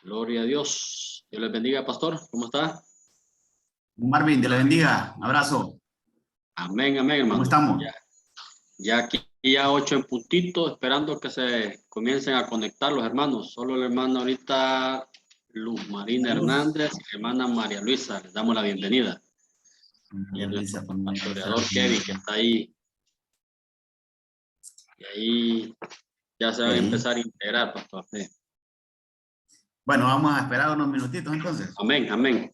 Gloria a Dios. Dios les bendiga, pastor. ¿Cómo está? Marvin, Dios le bendiga. Un abrazo. Amén, amén, hermano. ¿Cómo estamos? Ya aquí, ya 8 en puntito, esperando que se comiencen a conectar los hermanos. Solo la hermana ahorita Luz Marina Hernández y la hermana María Luisa. Les damos la bienvenida. Y nuestro pastoreador Kevin, que está ahí. Y ahí ya se van a empezar a integrar, pastor. Sí. Bueno, vamos a esperar unos minutitos entonces. Amén, amén.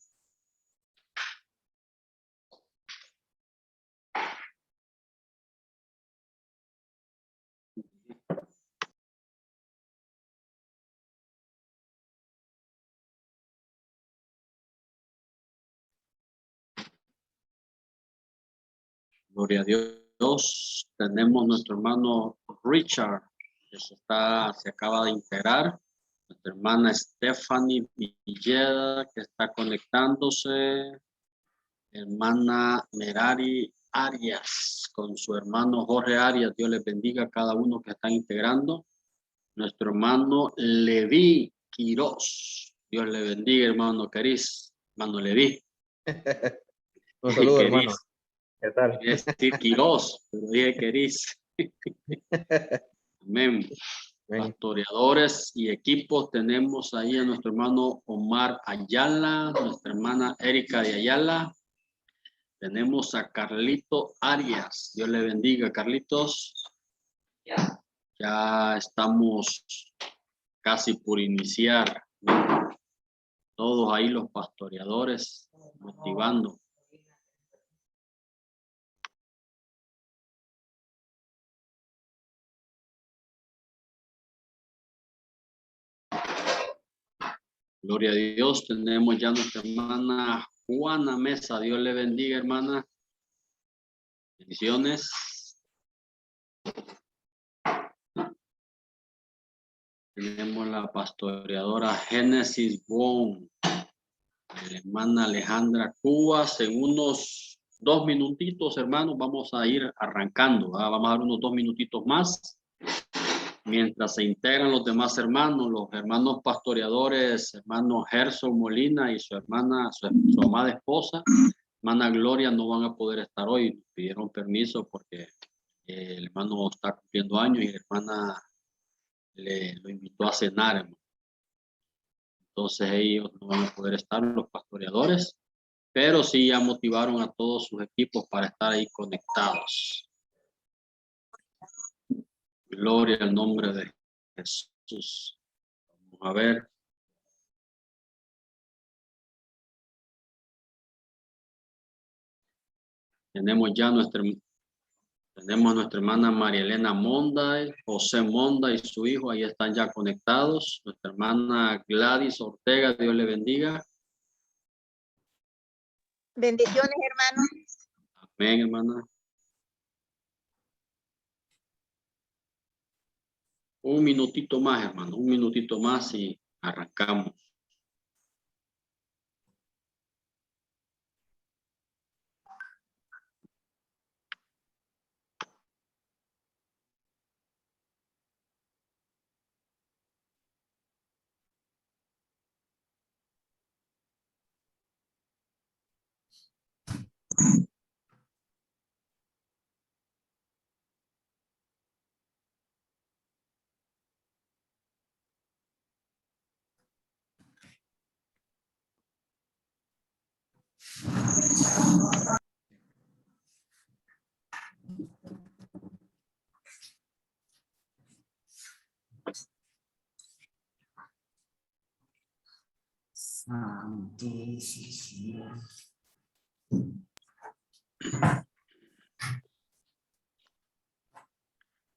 Gloria a Dios. Tenemos nuestro hermano Richard, que se acaba de integrar. Nuestra hermana Stephanie Villeda, que está conectándose. Hermana Merari Arias, con su hermano Jorge Arias. Dios les bendiga a cada uno que están integrando. Nuestro hermano Leví Quiroz. Dios le bendiga, hermano Queriz. Hermano Leví. Un saludo, hermano. ¿Qué tal? Quería decir Quiroz, pero dije Queriz. Amén. Pastoreadores y equipos, tenemos ahí a nuestro hermano Omar Ayala, nuestra hermana Erika de Ayala. Tenemos a Carlito Arias. Dios le bendiga, Carlitos. Ya estamos casi por iniciar. Todos ahí los pastoreadores motivando. Gloria a Dios. Tenemos ya nuestra hermana Juana Mesa. Dios le bendiga, hermana. Bendiciones. Tenemos la pastoreadora Génesis Bon, la hermana Alejandra Cubas. En unos 2 minutitos, hermanos, vamos a ir arrancando. Vamos a dar unos 2 minutitos más. Mientras se integran los demás hermanos, los hermanos pastoreadores, hermano Gerson Molina y su hermana, su amada esposa, hermana Gloria, no van a poder estar hoy. Pidieron permiso porque el hermano está cumpliendo años y la hermana lo invitó a cenar, hermano. Entonces ellos no van a poder estar, los pastoreadores, pero sí ya motivaron a todos sus equipos para estar ahí conectados. Gloria al nombre de Jesús. Vamos a ver. Tenemos nuestra hermana María Elena Monda, José Monda y su hijo, ahí están ya conectados. Nuestra hermana Gladys Ortega, Dios le bendiga. Bendiciones, hermano. Amén, hermana. Un minutito más, hermano, un minutito más y arrancamos.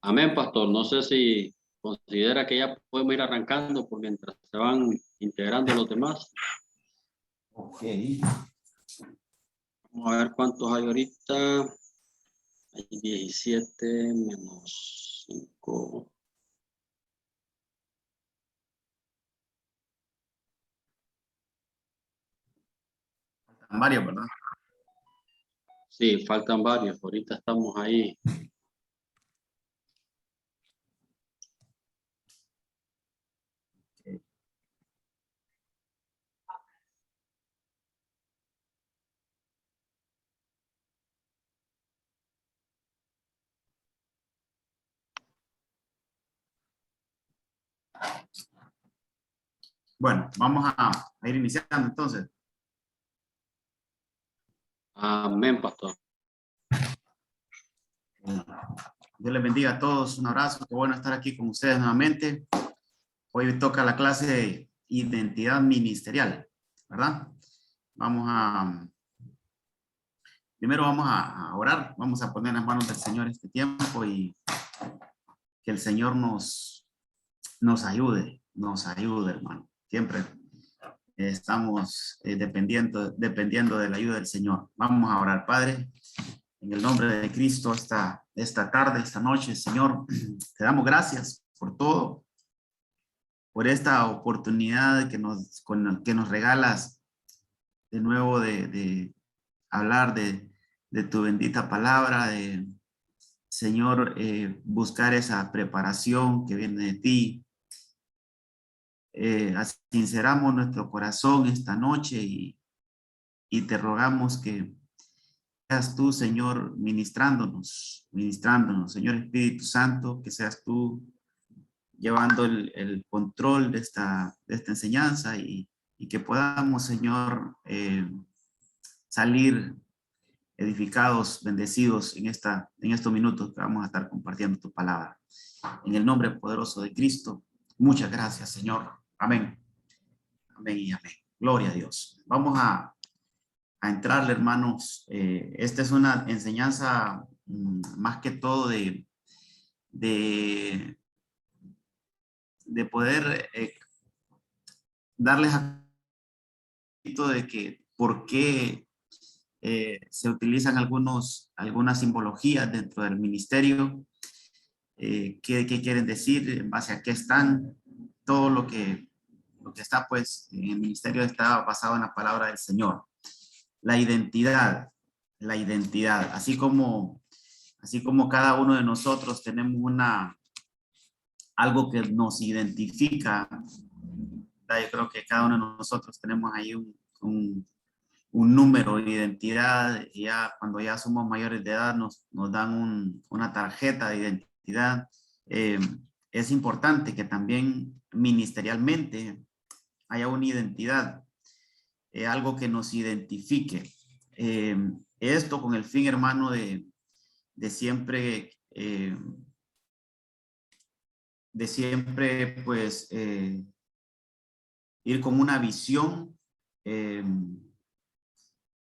Amén, pastor. No sé si considera que ya podemos ir arrancando por mientras se van integrando los demás. Ok. Vamos a ver cuántos hay ahorita. Hay 17 menos 5. Mario, ¿verdad? Sí, faltan varios. Ahorita estamos ahí. Bueno, vamos a ir iniciando entonces. Amén, pastor. Dios les bendiga a todos. Un abrazo. Qué bueno estar aquí con ustedes nuevamente. Hoy toca la clase de identidad ministerial, ¿verdad? Primero vamos a orar. Vamos a poner en las manos del Señor este tiempo y que el Señor nos ayude, hermano. Siempre estamos dependiendo de la ayuda del Señor. Vamos a orar, Padre. En el nombre de Cristo, esta tarde, esta noche, Señor, te damos gracias por todo, por esta oportunidad que nos regalas de nuevo de hablar de tu bendita palabra, de, Señor, buscar esa preparación que viene de ti. Sinceramos nuestro corazón esta noche y te rogamos que seas tú, Señor, ministrándonos, Señor Espíritu Santo, que seas tú llevando el control de esta enseñanza y que podamos, Señor, salir edificados, bendecidos en estos minutos que vamos a estar compartiendo tu palabra. En el nombre poderoso de Cristo, muchas gracias, Señor. Amén. Amén y amén. Gloria a Dios. Vamos a entrarle, hermanos. Esta es una enseñanza más que todo de poder darles a de que por qué se utilizan algunas simbologías dentro del ministerio, qué quieren decir, en base a qué están, todo lo que está pues en el ministerio está basado en la palabra del Señor. La identidad, así como cada uno de nosotros tenemos algo que nos identifica. Yo creo que cada uno de nosotros tenemos ahí un número de identidad, y ya cuando ya somos mayores de edad nos dan una tarjeta de identidad. Es importante que también ministerialmente haya una identidad, algo que nos identifique. Esto con el fin, hermano, de siempre pues ir con una visión,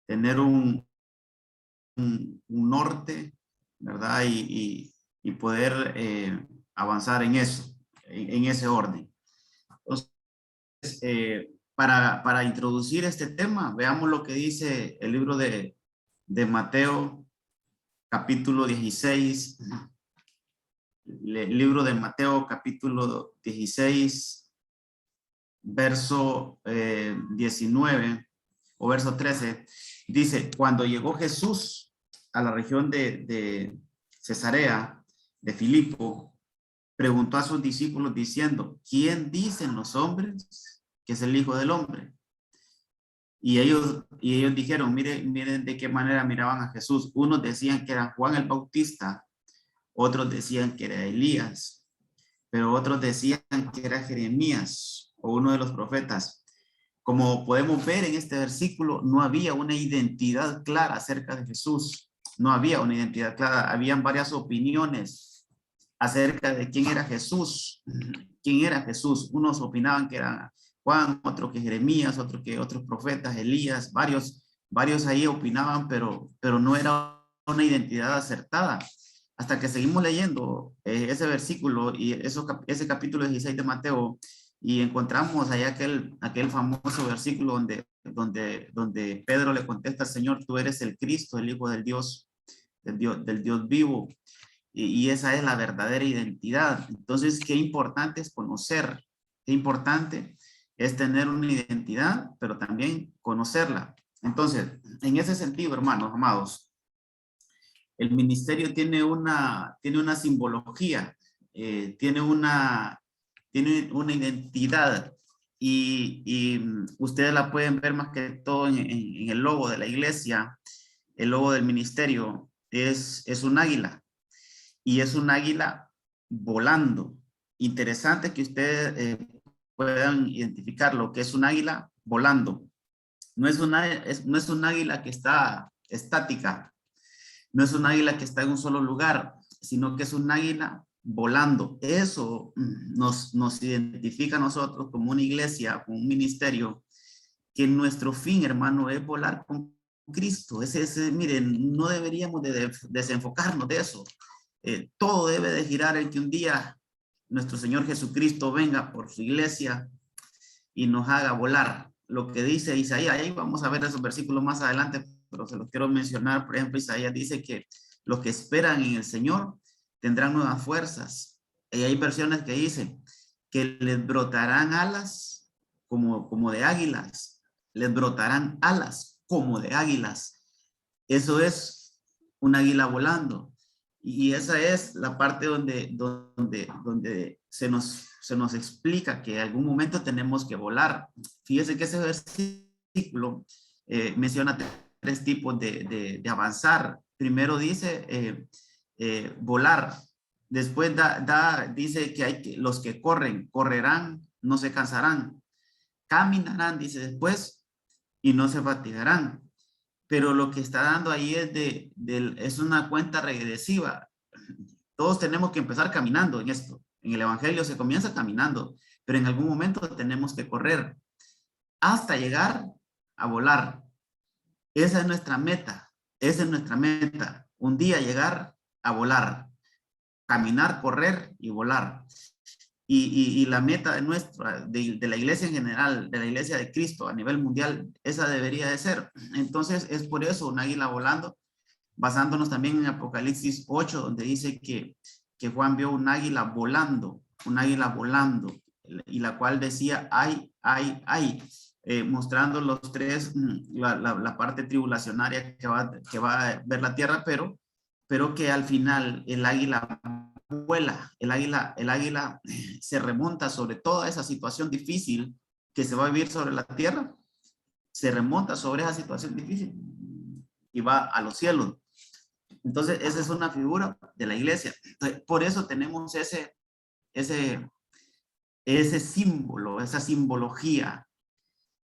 tener un norte, ¿verdad? Y poder avanzar en eso, en ese orden. Entonces, para introducir este tema, veamos lo que dice el libro de Mateo, capítulo 16. El libro de Mateo, capítulo 16, verso 19 o verso 13, dice: cuando llegó Jesús a la región de Cesarea de Filipo, preguntó a sus discípulos diciendo: ¿quién dicen los hombres que es el Hijo del Hombre? Y ellos dijeron, miren de qué manera miraban a Jesús. Unos decían que era Juan el Bautista, otros decían que era Elías, pero otros decían que era Jeremías o uno de los profetas. Como podemos ver en este versículo, no había una identidad clara acerca de Jesús. No había una identidad clara. Habían varias opiniones acerca de quién era Jesús. ¿Quién era Jesús? Unos opinaban que era Juan, otros que Jeremías, otros que otros profetas, Elías, varios ahí opinaban, pero no era una identidad acertada. Hasta que seguimos leyendo ese versículo y ese capítulo 16 de Mateo, y encontramos ahí aquel famoso versículo donde Pedro le contesta al Señor: tú eres el Cristo, el Hijo del Dios vivo. Y esa es la verdadera identidad. Entonces, qué importante es conocer, qué importante es tener una identidad, pero también conocerla. Entonces, en ese sentido, hermanos amados, el ministerio tiene una simbología, tiene una identidad, y ustedes la pueden ver más que todo en el logo de la iglesia. El logo del ministerio es un águila, y es un águila volando. Interesante que ustedes puedan identificar lo que es un águila volando. No es un águila que está estática, no es un águila que está en un solo lugar, sino que es un águila volando. Eso nos identifica a nosotros como una iglesia, como un ministerio, que nuestro fin, hermano, es volar con Cristo. Miren, no deberíamos de desenfocarnos de eso. Todo debe de girar en que un día nuestro Señor Jesucristo venga por su iglesia y nos haga volar. Lo que dice Isaías, ahí vamos a ver esos versículos más adelante, pero se los quiero mencionar. Por ejemplo, Isaías dice que los que esperan en el Señor tendrán nuevas fuerzas. Y hay versiones que dicen que les brotarán alas como de águilas. Les brotarán alas como de águilas. Eso es un águila volando. Y esa es la parte donde se nos explica que en algún momento tenemos que volar. Fíjese que ese versículo menciona tres tipos de avanzar. Primero dice volar. Después dice que los que correrán, no se cansarán. Caminarán, dice después, y no se fatigarán. Pero lo que está dando ahí es una cuenta regresiva. Todos tenemos que empezar caminando en esto. En el evangelio se comienza caminando, pero en algún momento tenemos que correr hasta llegar a volar. Esa es nuestra meta. Esa es nuestra meta. Un día llegar a volar. Caminar, correr y volar. Y la meta de la iglesia en general, de la iglesia de Cristo a nivel mundial, esa debería de ser. Entonces es por eso un águila volando, basándonos también en Apocalipsis 8, donde dice que Juan vio un águila volando, y la cual decía, ay, mostrando los tres, la parte tribulacionaria que va a ver la tierra, pero que al final el águila vuela, el águila se remonta sobre toda esa situación difícil que se va a vivir sobre la tierra, se remonta sobre esa situación difícil y va a los cielos. Entonces, esa es una figura de la iglesia. Entonces, por eso tenemos ese símbolo, esa simbología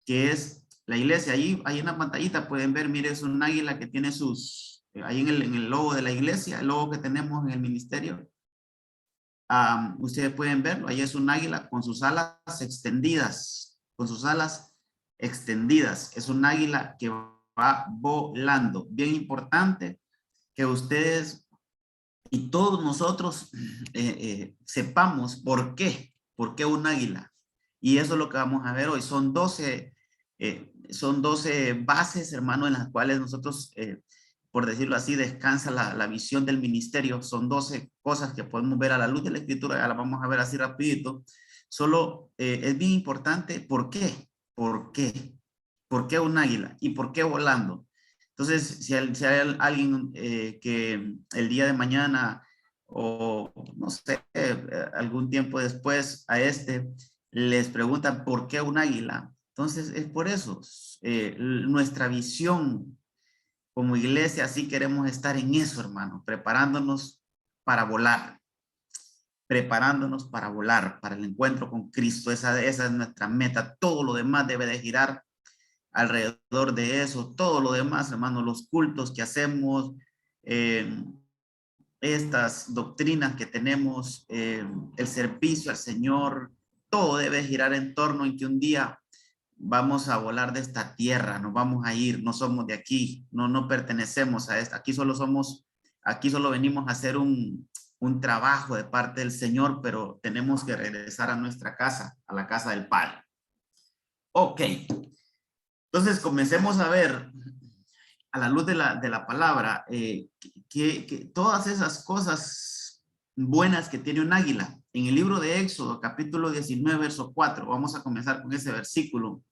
que es la iglesia. Ahí en la pantallita pueden ver, mire, es un águila que tiene ahí en el logo de la iglesia, el logo que tenemos en el ministerio. Ustedes pueden verlo, ahí es un águila con sus alas extendidas, es un águila que va volando. Bien importante que ustedes y todos nosotros sepamos por qué un águila. Y eso es lo que vamos a ver hoy. Son 12 bases, hermano, en las cuales nosotros, por decirlo así, descansa la visión del ministerio. Son 12 cosas que podemos ver a la luz de la escritura. Ya las vamos a ver así rapidito. Solo es bien importante, ¿por qué? ¿Por qué? ¿Por qué un águila? ¿Y por qué volando? Entonces, si hay alguien que el día de mañana o no sé, algún tiempo después les preguntan ¿por qué un águila? Entonces, es por eso. Nuestra visión como iglesia, sí queremos estar en eso, hermano, preparándonos para volar, para el encuentro con Cristo. Esa es nuestra meta. Todo lo demás debe de girar alrededor de eso. Todo lo demás, hermano, los cultos que hacemos, estas doctrinas que tenemos, el servicio al Señor, todo debe girar en torno en que un día vamos a volar de esta tierra, nos vamos a ir, no somos de aquí, no pertenecemos a esta, aquí solo venimos a hacer un trabajo de parte del Señor, pero tenemos que regresar a nuestra casa, a la casa del Padre. Ok, entonces comencemos a ver a la luz de la palabra que todas esas cosas buenas que tiene un águila. En el libro de Éxodo, capítulo 19, verso 4, vamos a comenzar con ese versículo.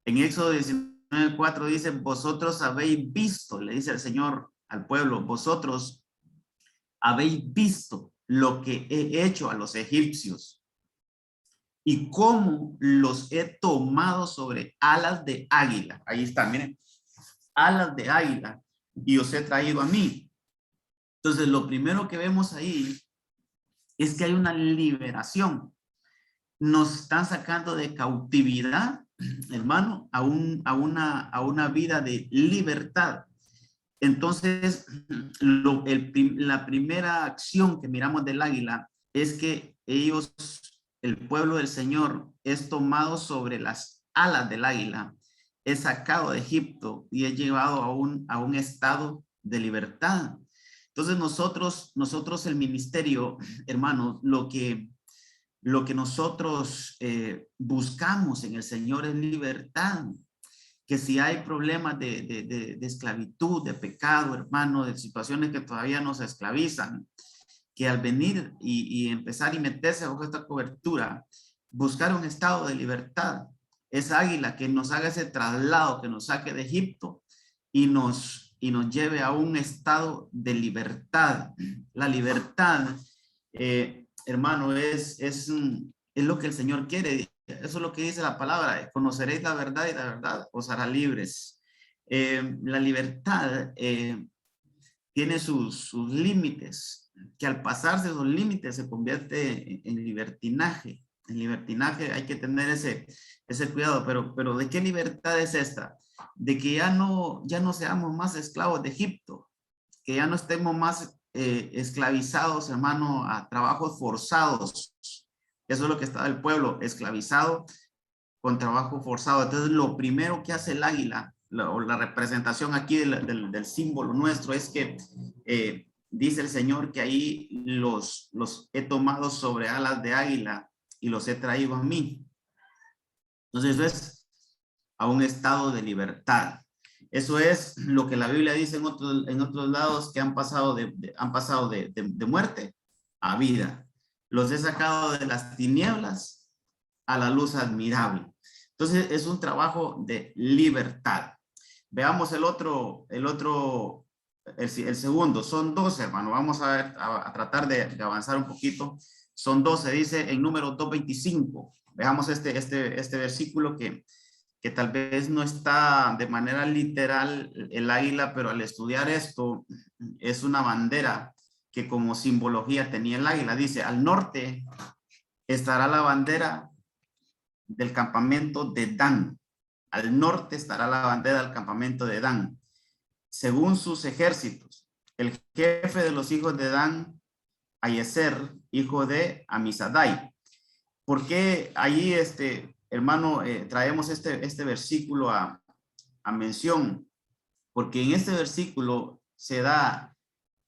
En Éxodo 19, 4 dice, vosotros habéis visto, le dice el Señor al pueblo, vosotros habéis visto lo que he hecho a los egipcios y cómo los he tomado sobre alas de águila. Ahí está, miren, alas de águila, y os he traído a mí. Entonces, lo primero que vemos ahí es que hay una liberación. nos están sacando de cautividad, hermano, a una vida de libertad. Entonces, la primera acción que miramos del águila es que ellos, el pueblo del Señor, es tomado sobre las alas del águila, es sacado de Egipto y es llevado a un estado de libertad. Entonces nosotros el ministerio, hermanos, lo que nosotros buscamos en el Señor es libertad. Que si hay problemas de esclavitud, de pecado, hermano, de situaciones que todavía nos esclavizan, que al venir y empezar y meterse bajo esta cobertura, buscar un estado de libertad, esa águila que nos haga ese traslado, que nos saque de Egipto y nos lleve a un estado de libertad. La libertad, hermano, es lo que el Señor quiere. Eso es lo que dice la palabra. Conoceréis la verdad y la verdad os hará libres. La libertad tiene sus límites, que al pasarse esos límites se convierte en libertinaje. En libertinaje hay que tener ese cuidado, pero ¿de qué libertad es esta? De que ya no seamos más esclavos de Egipto, que ya no estemos más esclavizados, hermano, a trabajos forzados. Eso es lo que estaba el pueblo, esclavizado con trabajo forzado. Entonces, lo primero que hace el águila, la representación aquí del símbolo nuestro, es que dice el Señor que ahí los he tomado sobre alas de águila y los he traído a mí. Entonces, eso es a un estado de libertad. Eso es lo que la Biblia dice en otros lados, que han pasado de muerte a vida. Los he sacado de las tinieblas a la luz admirable. Entonces es un trabajo de libertad. Veamos el segundo. Son 12, hermano. Vamos a ver, a tratar de avanzar un poquito. Son 12, dice en número 2:25. Veamos este versículo que tal vez no está de manera literal el águila, pero al estudiar esto es una bandera que como simbología tenía el águila. Dice, al norte estará la bandera del campamento de Dan. Al norte estará la bandera del campamento de Dan. Según sus ejércitos, el jefe de los hijos de Dan, Ayeser, hijo de Amisadai. ¿Por qué ahí, hermano, traemos este versículo a mención? Porque en este versículo se da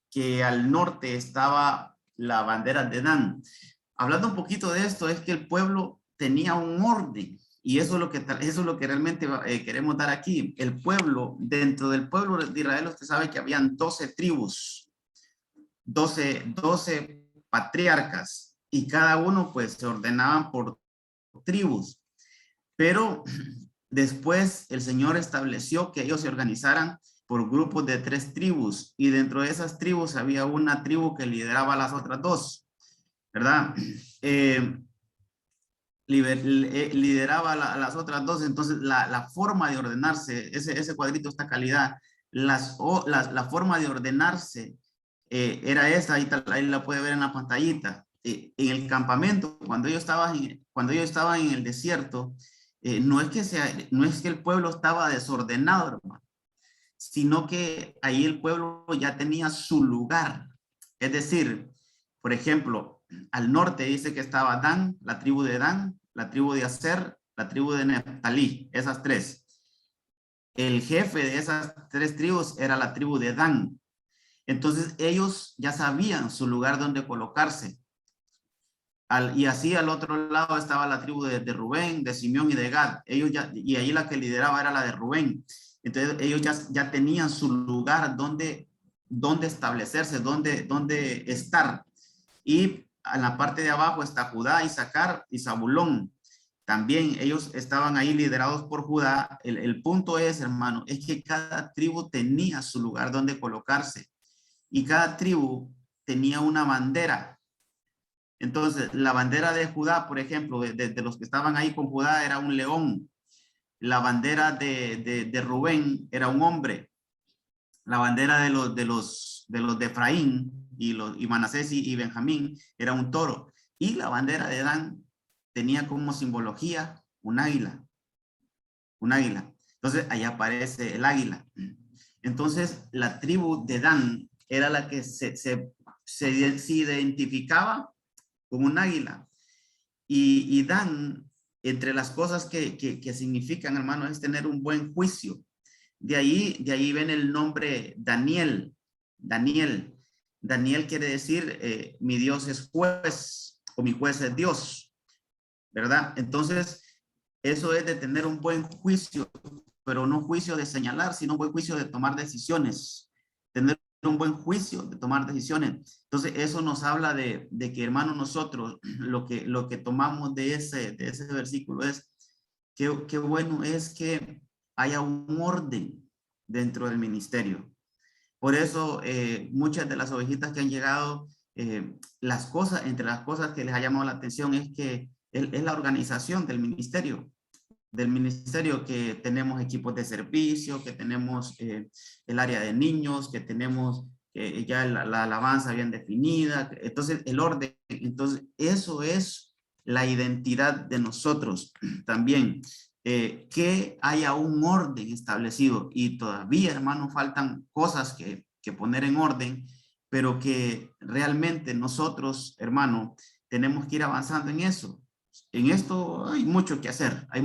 que al norte estaba la bandera de Dan. Hablando un poquito de esto, es que el pueblo tenía un orden, y eso es lo que realmente queremos dar aquí. El pueblo, dentro del pueblo de Israel, usted sabe que habían 12 tribus, 12 patriarcas, y cada uno pues se ordenaban por tribus. Pero después el Señor estableció que ellos se organizaran por grupos de 3 tribus, y dentro de esas tribus había una tribu que lideraba a las otras 2, ¿verdad? Lideraba a las otras 2. Entonces la forma de ordenarse, ese cuadrito, esta calidad, la forma de ordenarse era esa. Ahí la puede ver en la pantallita. En el campamento, cuando ellos estaban en el desierto, no es que el pueblo estaba desordenado, hermano, sino que ahí el pueblo ya tenía su lugar. Es decir, por ejemplo, al norte dice que estaba Dan, la tribu de Dan, la tribu de Aser, la tribu de Neftalí, esas 3. El jefe de esas 3 tribus era la tribu de Dan. Entonces ellos ya sabían su lugar donde colocarse. Y así al otro lado estaba la tribu de Rubén, de Simeón y de Gad. Y ahí la que lideraba era la de Rubén. Entonces ellos ya tenían su lugar donde establecerse, donde estar. Y en la parte de abajo está Judá, Isaacar y Zabulón. También ellos estaban ahí liderados por Judá. El punto es, hermano, es que cada tribu tenía su lugar donde colocarse. Y cada tribu tenía una bandera. Entonces, la bandera de Judá, por ejemplo, de los que estaban ahí con Judá, era un león. La bandera de Rubén era un hombre. La bandera de los de Efraín y Manasés y Benjamín era un toro. Y la bandera de Dan tenía como simbología un águila. Un águila. Entonces, ahí aparece el águila. Entonces, la tribu de Dan era la que se identificaba con un águila. Y Dan, entre las cosas que significan, hermano, es tener un buen juicio. De ahí ven el nombre Daniel. Daniel quiere decir, mi Dios es juez, o mi juez es Dios, ¿verdad? Entonces, eso es de tener un buen juicio, pero no juicio de señalar, sino un buen juicio de tomar decisiones. Tener un buen juicio de tomar decisiones. Entonces, eso nos habla de que, hermano, nosotros lo que tomamos de ese versículo es qué bueno es que haya un orden dentro del ministerio. Por eso, muchas de las ovejitas que han llegado, entre las cosas que les ha llamado la atención es que es la organización del ministerio, que tenemos equipos de servicio, que tenemos el área de niños, que tenemos ya la alabanza bien definida, entonces el orden, entonces eso es la identidad de nosotros también, que haya un orden establecido y todavía, hermano, faltan cosas que poner en orden, pero que realmente nosotros, hermano, tenemos que ir avanzando en eso. En esto hay mucho que hacer, ahí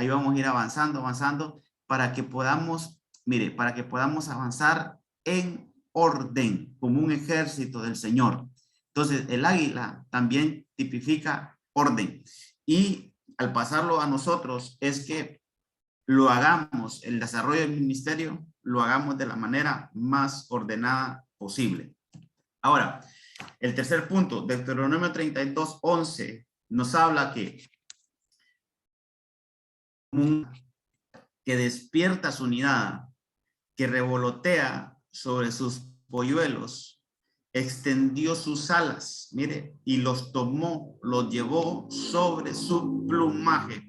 vamos a ir avanzando para que podamos, mire, para que podamos avanzar en orden, como un ejército del Señor. Entonces, el águila también tipifica orden. Y al pasarlo a nosotros, es que lo hagamos, el desarrollo del ministerio, lo hagamos de la manera más ordenada posible. Ahora, el tercer punto, Deuteronomio 32:11, nos habla que despierta su nidada, que revolotea sobre sus polluelos, extendió sus alas, mire, y los tomó, los llevó sobre su plumaje.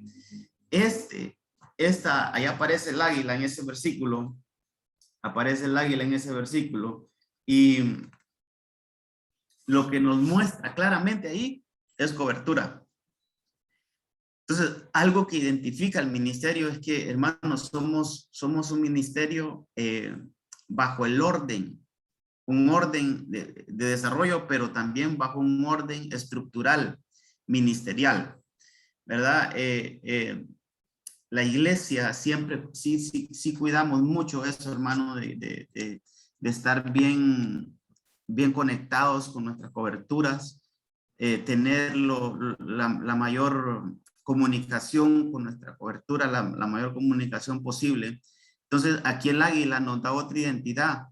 Ahí aparece el águila en ese versículo, y lo que nos muestra claramente ahí es cobertura. Entonces, algo que identifica el ministerio es que, hermanos, somos un ministerio bajo el orden, un orden de desarrollo, pero también bajo un orden estructural, ministerial, ¿verdad? La iglesia siempre, sí cuidamos mucho eso, hermano, de estar bien conectados con nuestras coberturas, tener la mayor comunicación con nuestra cobertura, la mayor comunicación posible. Entonces, aquí el águila nos da otra identidad,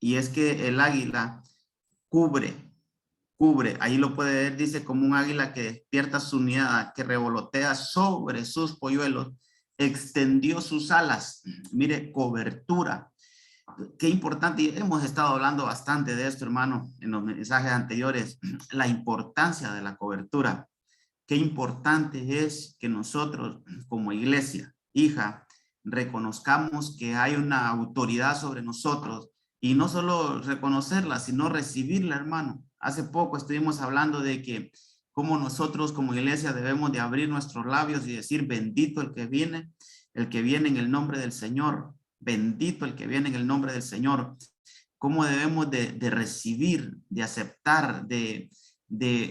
y es que el águila cubre, ahí lo puede ver, dice, como un águila que despierta su nidada, que revolotea sobre sus polluelos, extendió sus alas, mire, cobertura. Qué importante, y hemos estado hablando bastante de esto, hermano, en los mensajes anteriores, la importancia de la cobertura. Qué importante es que nosotros, como iglesia, hija, reconozcamos que hay una autoridad sobre nosotros, y no solo reconocerla, sino recibirla, hermano. Hace poco estuvimos hablando de que cómo nosotros como iglesia debemos de abrir nuestros labios y decir, bendito el que viene en el nombre del Señor. Bendito el que viene en el nombre del Señor. Cómo debemos de recibir, de aceptar,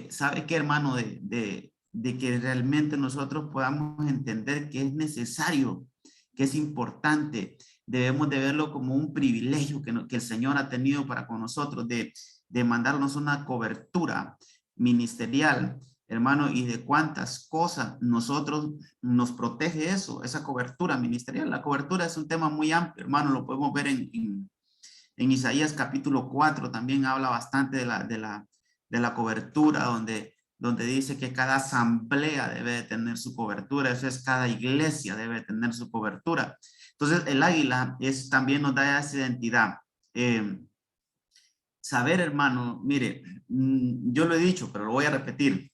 ¿sabe qué, hermano? De que realmente nosotros podamos entender que es necesario, que es importante. Debemos de verlo como un privilegio que el Señor ha tenido para con nosotros, de mandarnos una cobertura ministerial, hermano, y de cuántas cosas nosotros nos protege eso, esa cobertura ministerial. La cobertura es un tema muy amplio, hermano, lo podemos ver en Isaías capítulo 4, también habla bastante de la cobertura, donde dice que cada asamblea debe de tener su cobertura, eso es, cada iglesia debe tener su cobertura. Entonces, el águila también nos da esa identidad. Saber, hermano, mire, yo lo he dicho, pero lo voy a repetir.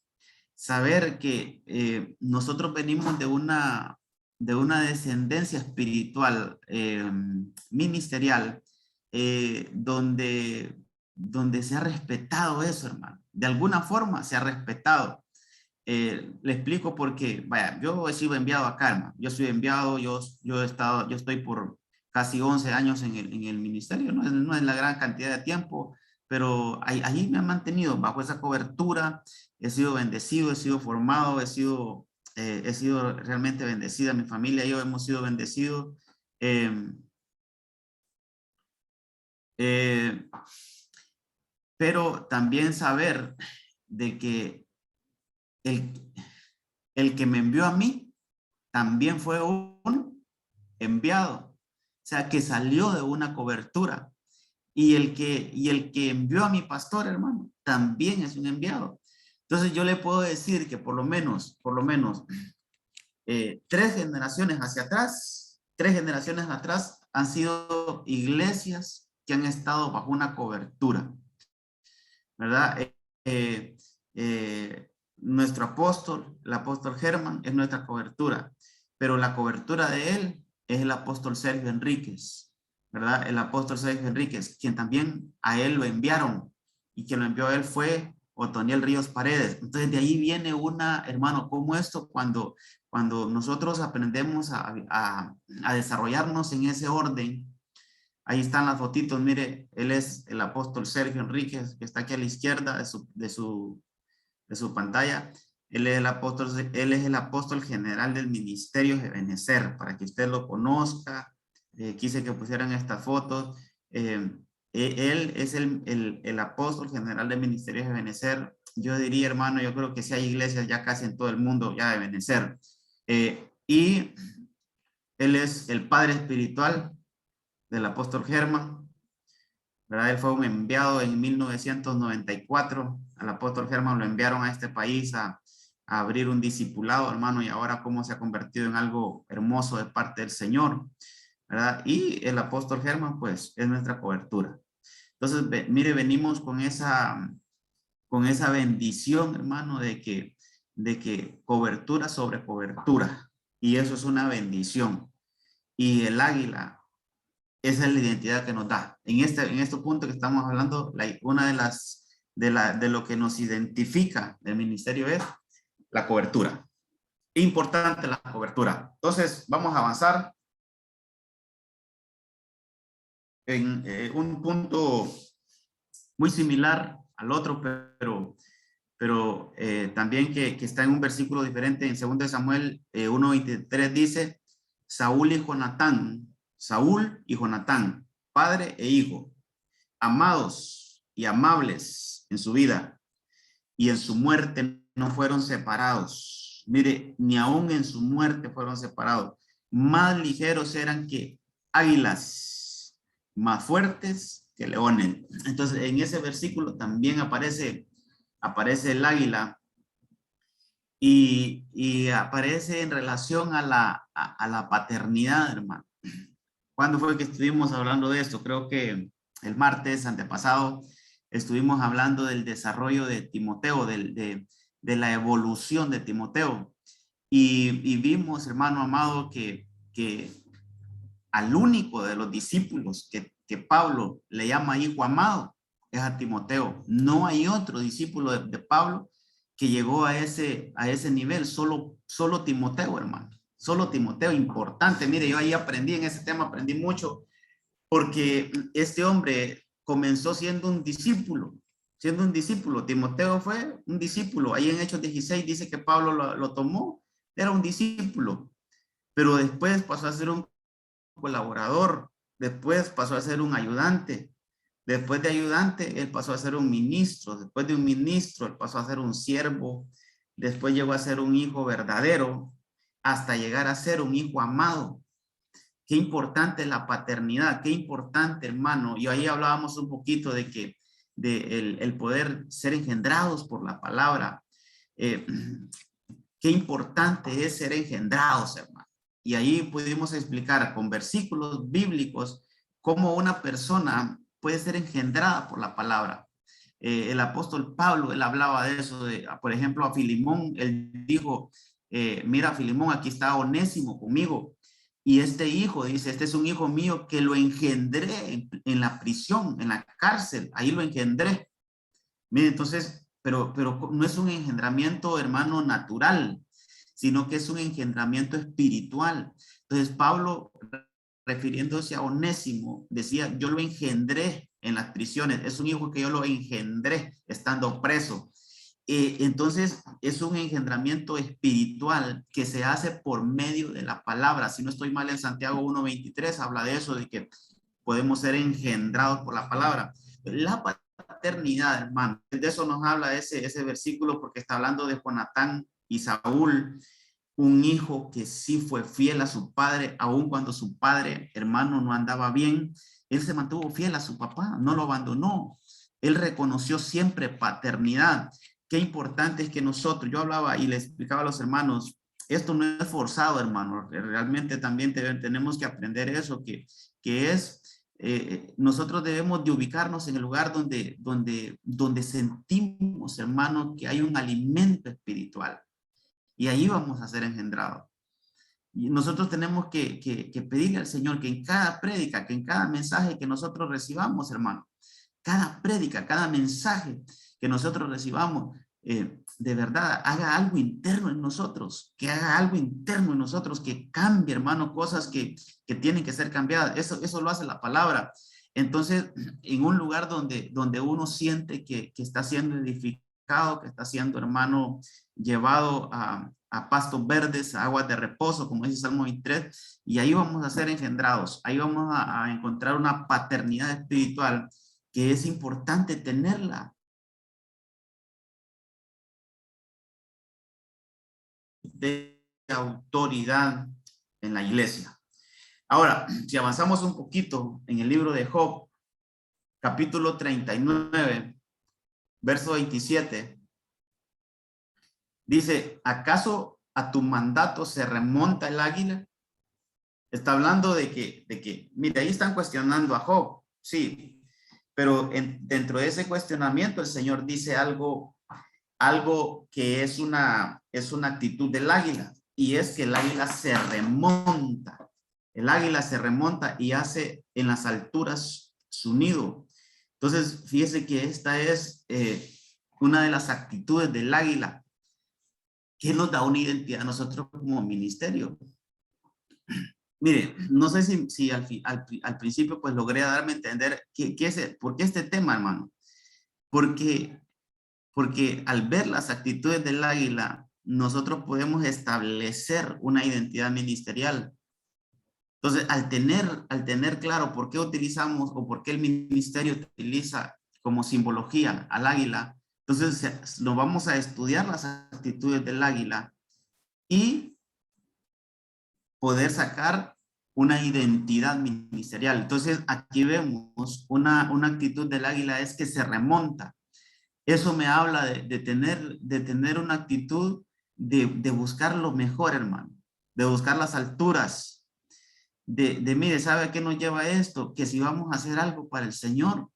Saber que nosotros venimos de una descendencia espiritual, ministerial, donde se ha respetado eso, hermano. De alguna forma se ha respetado. Le explico porque, vaya, yo he sido enviado acá, hermano. Yo soy enviado, yo estoy por casi 11 años en el ministerio, no es la gran cantidad de tiempo, pero ahí me han mantenido bajo esa cobertura. He sido bendecido, he sido formado, he sido realmente bendecida. Mi familia y yo hemos sido bendecidos. Pero también saber de que el que me envió a mí también fue un enviado, o sea, que salió de una cobertura. Y el que envió a mi pastor, hermano, también es un enviado. Entonces yo le puedo decir que por lo menos, 3 generaciones atrás han sido iglesias que han estado bajo una cobertura, ¿verdad? Nuestro apóstol, el apóstol Germán, es nuestra cobertura, pero la cobertura de él es el apóstol Sergio Enríquez, ¿verdad? El apóstol Sergio Enríquez, quien también a él lo enviaron, y quien lo envió a él fue Otoniel Ríos Paredes. Entonces de ahí viene hermano, como esto, cuando nosotros aprendemos a desarrollarnos en ese orden. Ahí están las fotitos, mire, él es el apóstol Sergio Enríquez, que está aquí a la izquierda de su pantalla. Él es el apóstol general del ministerio de Ebenezer, para que usted lo conozca. Quise que pusieran estas fotos. Él es el apóstol general del ministerio de Ebenezer. Yo diría, hermano, yo creo que sí hay iglesias ya casi en todo el mundo ya de Ebenezer. Y él es el padre espiritual del apóstol Germán, ¿verdad? Él fue un enviado en 1994. Al apóstol Germán lo enviaron a este país a abrir un discipulado, hermano, y ahora cómo se ha convertido en algo hermoso de parte del Señor, ¿verdad? Y el apóstol Germán, pues, es nuestra cobertura. Entonces, mire, venimos con esa bendición, hermano, de que cobertura sobre cobertura, y eso es una bendición. Y el águila, esa es la identidad que nos da. En este punto que estamos hablando, una de lo que nos identifica del ministerio es la cobertura. Importante la cobertura. Entonces, vamos a avanzar en un punto muy similar al otro, pero también que está en un versículo diferente. En 2 Samuel 1:23 dice, Saúl y Jonatán, padre e hijo, amados y amables en su vida, y en su muerte no fueron separados. Mire, ni aún en su muerte fueron separados. Más ligeros eran que águilas, más fuertes que leones. Entonces, en ese versículo también aparece el águila, y aparece en relación a la paternidad, hermano. ¿Cuándo fue que estuvimos hablando de esto? Creo que el martes antepasado estuvimos hablando del desarrollo de Timoteo, de la evolución de Timoteo. Y vimos, hermano amado, que al único de los discípulos que Pablo le llama hijo amado es a Timoteo. No hay otro discípulo de Pablo que llegó a ese nivel, solo Timoteo, hermano. Solo Timoteo, importante. Mire, yo ahí aprendí en ese tema, aprendí mucho, porque este hombre comenzó siendo un discípulo. Timoteo fue un discípulo. Ahí en Hechos 16 dice que Pablo lo tomó, era un discípulo, pero después pasó a ser un colaborador, después pasó a ser un ayudante, después de ayudante él pasó a ser un ministro, después de un ministro él pasó a ser un siervo, después llegó a ser un hijo verdadero, hasta llegar a ser un hijo amado. Qué importante la paternidad, qué importante, hermano. Y ahí hablábamos un poquito de que el poder ser engendrados por la palabra. Qué importante es ser engendrados, hermano. Y ahí pudimos explicar con versículos bíblicos cómo una persona puede ser engendrada por la palabra. El apóstol Pablo, él hablaba de eso, por ejemplo, a Filimón, él dijo, mira, Filimón, aquí está Onésimo conmigo. Y este hijo, dice, este es un hijo mío que lo engendré en la prisión, en la cárcel, ahí lo engendré. Mire, entonces, pero no es un engendramiento, hermano, natural, sino que es un engendramiento espiritual. Entonces Pablo, refiriéndose a Onésimo, decía, yo lo engendré en las prisiones, es un hijo que yo lo engendré estando preso. Entonces es un engendramiento espiritual que se hace por medio de la palabra. Si no estoy mal, en Santiago 1:23 habla de eso, de que podemos ser engendrados por la palabra. La paternidad, hermano, de eso nos habla ese versículo, porque está hablando de Jonatán y Saúl, un hijo que sí fue fiel a su padre, aun cuando su padre, hermano, no andaba bien. Él se mantuvo fiel a su papá, no lo abandonó. Él reconoció siempre paternidad. Qué importante es que nosotros, yo hablaba y le explicaba a los hermanos, esto no es forzado, hermano, realmente también tenemos que aprender eso, que es, nosotros debemos de ubicarnos en el lugar donde sentimos, hermano, que hay un alimento espiritual, y ahí vamos a ser engendrados. Y nosotros tenemos que pedirle al Señor que en cada prédica, que en cada mensaje que nosotros recibamos, hermano, cada prédica, cada mensaje que nosotros recibamos, de verdad, haga algo interno en nosotros, que haga algo interno en nosotros, que cambie, hermano, cosas que tienen que ser cambiadas. Eso lo hace la palabra. Entonces, en un lugar donde uno siente que está siendo edificado, que está siendo, hermano, llevado a pastos verdes, a aguas de reposo, como dice Salmo 23, y ahí vamos a ser engendrados, ahí vamos a encontrar una paternidad espiritual que es importante tenerla. De autoridad en la iglesia. Ahora, si avanzamos un poquito en el libro de Job, capítulo 39, verso 27, dice, ¿acaso a tu mandato se remonta el águila? Está hablando de que, mira, ahí están cuestionando a Job, sí, pero dentro de ese cuestionamiento el Señor dice algo que es una actitud del águila, y es que el águila se remonta. El águila se remonta y hace en las alturas su nido. Entonces, fíjese que esta es una de las actitudes del águila que nos da una identidad a nosotros como ministerio. Mire, no sé si al principio pues logré darme a entender por qué este tema, hermano. Porque al ver las actitudes del águila, nosotros podemos establecer una identidad ministerial. Entonces, al tener claro por qué utilizamos o por qué el ministerio utiliza como simbología al águila, entonces nos vamos a estudiar las actitudes del águila y poder sacar una identidad ministerial. Entonces, aquí vemos una actitud del águila es que se remonta. Eso me habla de tener una actitud de buscar lo mejor, hermano, de buscar las alturas, mire, ¿sabe a qué nos lleva esto? Que si vamos a hacer algo para el Señor,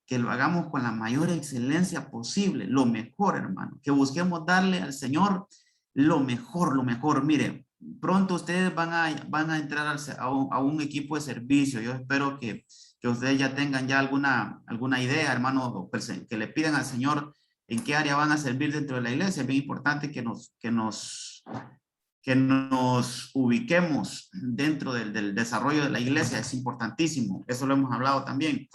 que lo hagamos con la mayor excelencia posible, lo mejor, hermano, que busquemos darle al Señor lo mejor. Mire, pronto ustedes van a entrar a un equipo de servicio. Yo espero que ustedes ya tengan ya alguna idea, hermano, que le pidan al Señor en qué área van a servir dentro de la iglesia. Es bien importante que nos ubiquemos dentro del desarrollo de la iglesia. Es importantísimo. Eso lo hemos hablado también.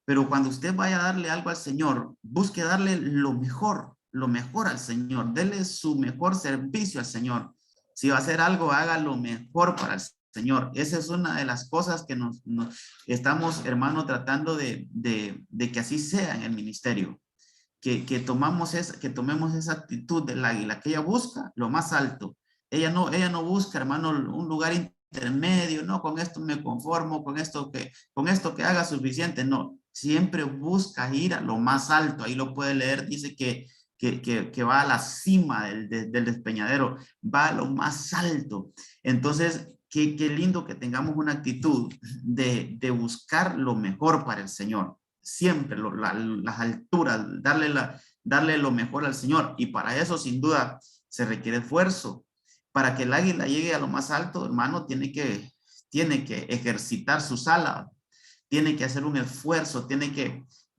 Pero cuando usted vaya a darle algo al Señor, busque darle lo mejor al Señor. Dele su mejor servicio al Señor. Si va a hacer algo, haga lo mejor para el Señor. Esa es una de las cosas que nos estamos, hermano, tratando de que así sea en el ministerio. Que tomemos esa actitud del águila, que ella busca lo más alto. Ella no busca, hermano, un lugar intermedio, no, con esto me conformo, con esto que haga suficiente, no. Siempre busca ir a lo más alto. Ahí lo puede leer, dice que va a la cima del despeñadero, va a lo más alto. Entonces, qué lindo que tengamos una actitud de buscar lo mejor para el Señor. Siempre las alturas, darle lo mejor al Señor. Y para eso, sin duda, se requiere esfuerzo. Para que el águila llegue a lo más alto, hermano, tiene que ejercitar sus alas, tiene que hacer un esfuerzo, tiene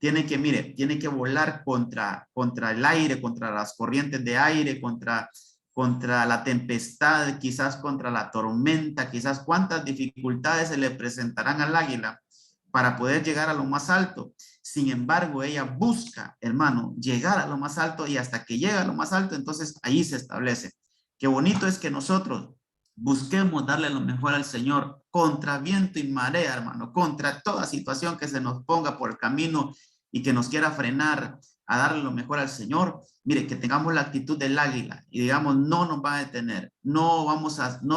tiene que, mire, tiene que volar contra el aire, contra las corrientes de aire, contra la tempestad, quizás contra la tormenta, quizás cuántas dificultades se le presentarán al águila para poder llegar a lo más alto. Sin embargo, ella busca, hermano, llegar a lo más alto, y hasta que llega a lo más alto, entonces ahí se establece. Qué bonito es que nosotros busquemos darle lo mejor al Señor contra viento y marea, hermano, contra toda situación que se nos ponga por el camino y que nos quiera frenar a darle lo mejor al Señor. Mire, que tengamos la actitud del águila y digamos, no nos va a detener, no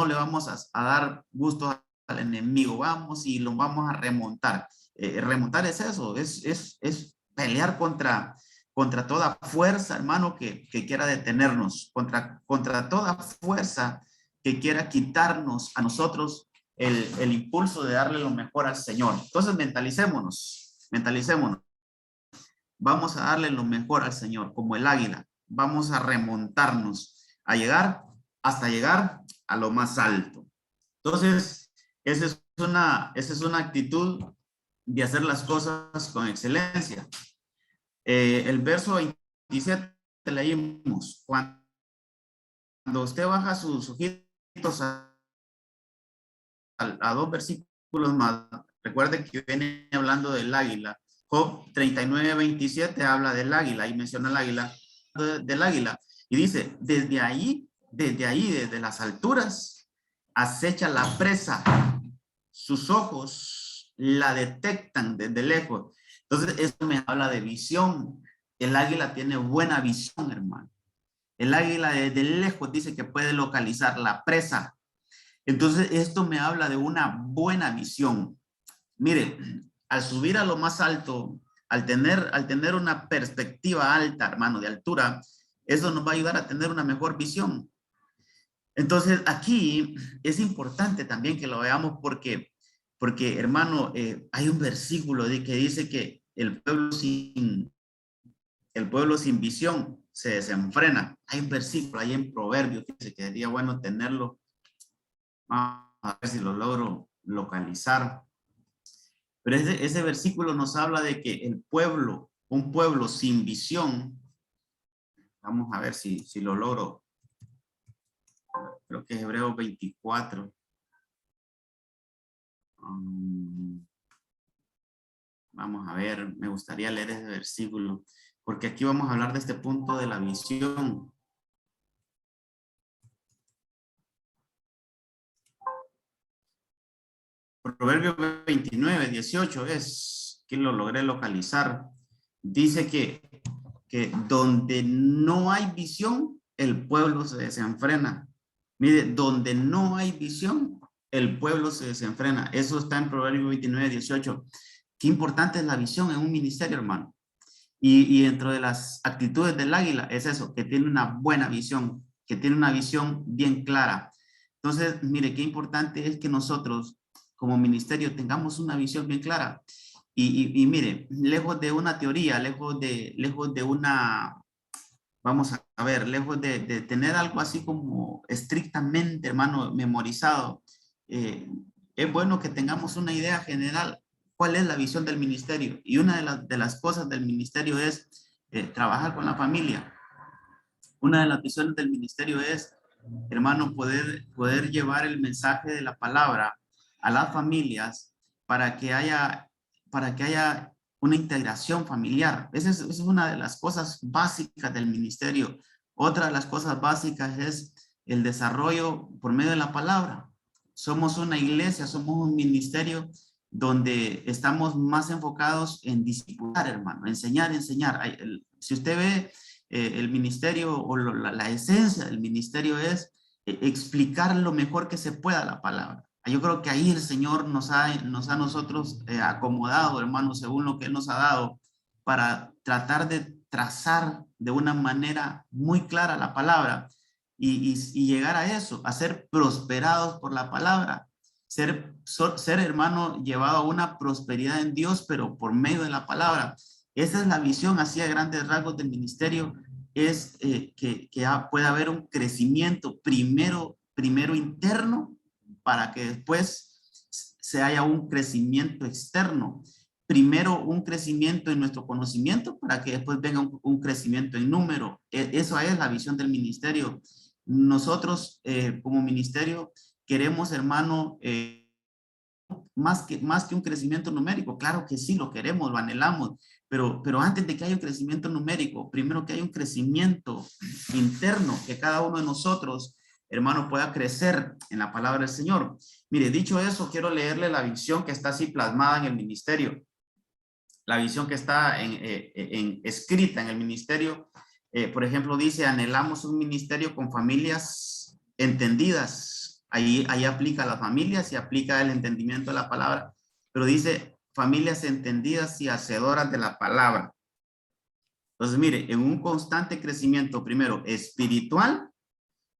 le vamos a dar gusto al enemigo, vamos y lo vamos a remontar. Remontar es eso, es pelear contra toda fuerza, hermano, que quiera detenernos, contra toda fuerza que quiera quitarnos a nosotros el impulso de darle lo mejor al Señor. Entonces mentalicémonos. Vamos a darle lo mejor al Señor, como el águila. Vamos a remontarnos, hasta llegar a lo más alto. Entonces, esa es una actitud de hacer las cosas con excelencia. El verso 27 leímos, cuando usted baja sus ojitos a 2 versículos más, recuerde que viene hablando del águila. Job 39:27 habla del águila y menciona el águila, del águila, y dice, desde las alturas acecha la presa, sus ojos la detectan desde lejos. Entonces esto me habla de visión. El águila tiene buena visión, hermano. El águila desde lejos dice que puede localizar la presa. Entonces esto me habla de una buena visión. Mire, al subir a lo más alto, al tener una perspectiva alta, hermano, de altura, eso nos va a ayudar a tener una mejor visión. Entonces, aquí es importante también que lo veamos porque hermano, hay un versículo que dice que el pueblo sin visión se desenfrena. Hay un versículo ahí en Proverbios que dice que sería bueno tenerlo. Vamos a ver si lo logro localizar. Pero ese versículo nos habla de que un pueblo sin visión, vamos a ver si lo logro. Creo que es Hebreos 24. Vamos a ver, me gustaría leer ese versículo, porque aquí vamos a hablar de este punto de la visión. Proverbios 29:18 es que lo logré localizar. Dice que donde no hay visión, el pueblo se desenfrena. Mire, donde no hay visión, el pueblo se desenfrena. Eso está en Proverbios 29:18. Qué importante es la visión en un ministerio, hermano. Y dentro de las actitudes del águila es eso, que tiene una buena visión, que tiene una visión bien clara. Entonces, mire, qué importante es que nosotros como ministerio tengamos una visión bien clara. Y mire, lejos de una teoría, lejos de una, vamos a ver, lejos de tener algo así como estrictamente, hermano, memorizado, es bueno que tengamos una idea general. ¿Cuál es la visión del ministerio? Y una de las cosas del ministerio es trabajar con la familia. Una de las visiones del ministerio es, hermano, poder llevar el mensaje de la palabra a las familias para que haya una integración familiar. Esa es una de las cosas básicas del ministerio. Otra de las cosas básicas es el desarrollo por medio de la palabra. Somos una iglesia, somos un ministerio donde estamos más enfocados en discipular, hermano, enseñar. Si usted ve el ministerio o la esencia del ministerio es explicar lo mejor que se pueda la palabra. Yo creo que ahí el Señor nos ha nosotros acomodado, hermano, según lo que Él nos ha dado, para tratar de trazar de una manera muy clara la palabra y llegar a eso, a ser prosperados por la palabra, ser hermano, llevado a una prosperidad en Dios, pero por medio de la palabra. Esa es la visión, así a grandes rasgos del ministerio, es que pueda haber un crecimiento primero interno para que después se haya un crecimiento externo. primero un crecimiento en nuestro conocimiento para que después venga un crecimiento en número. Eso es la visión del ministerio. Nosotros como ministerio queremos, hermano, más que un crecimiento numérico. Claro que sí, lo queremos, lo anhelamos, pero antes de que haya un crecimiento numérico, primero que haya un crecimiento interno, que cada uno de nosotros, hermano, pueda crecer en la palabra del Señor. Mire, dicho eso, quiero leerle la visión que está así plasmada en el ministerio. La visión que está escrita en el ministerio, por ejemplo, dice: anhelamos un ministerio con familias entendidas. Ahí aplica a las familias y aplica el entendimiento de la palabra, pero dice familias entendidas y hacedoras de la palabra. Entonces, mire, en un constante crecimiento, primero espiritual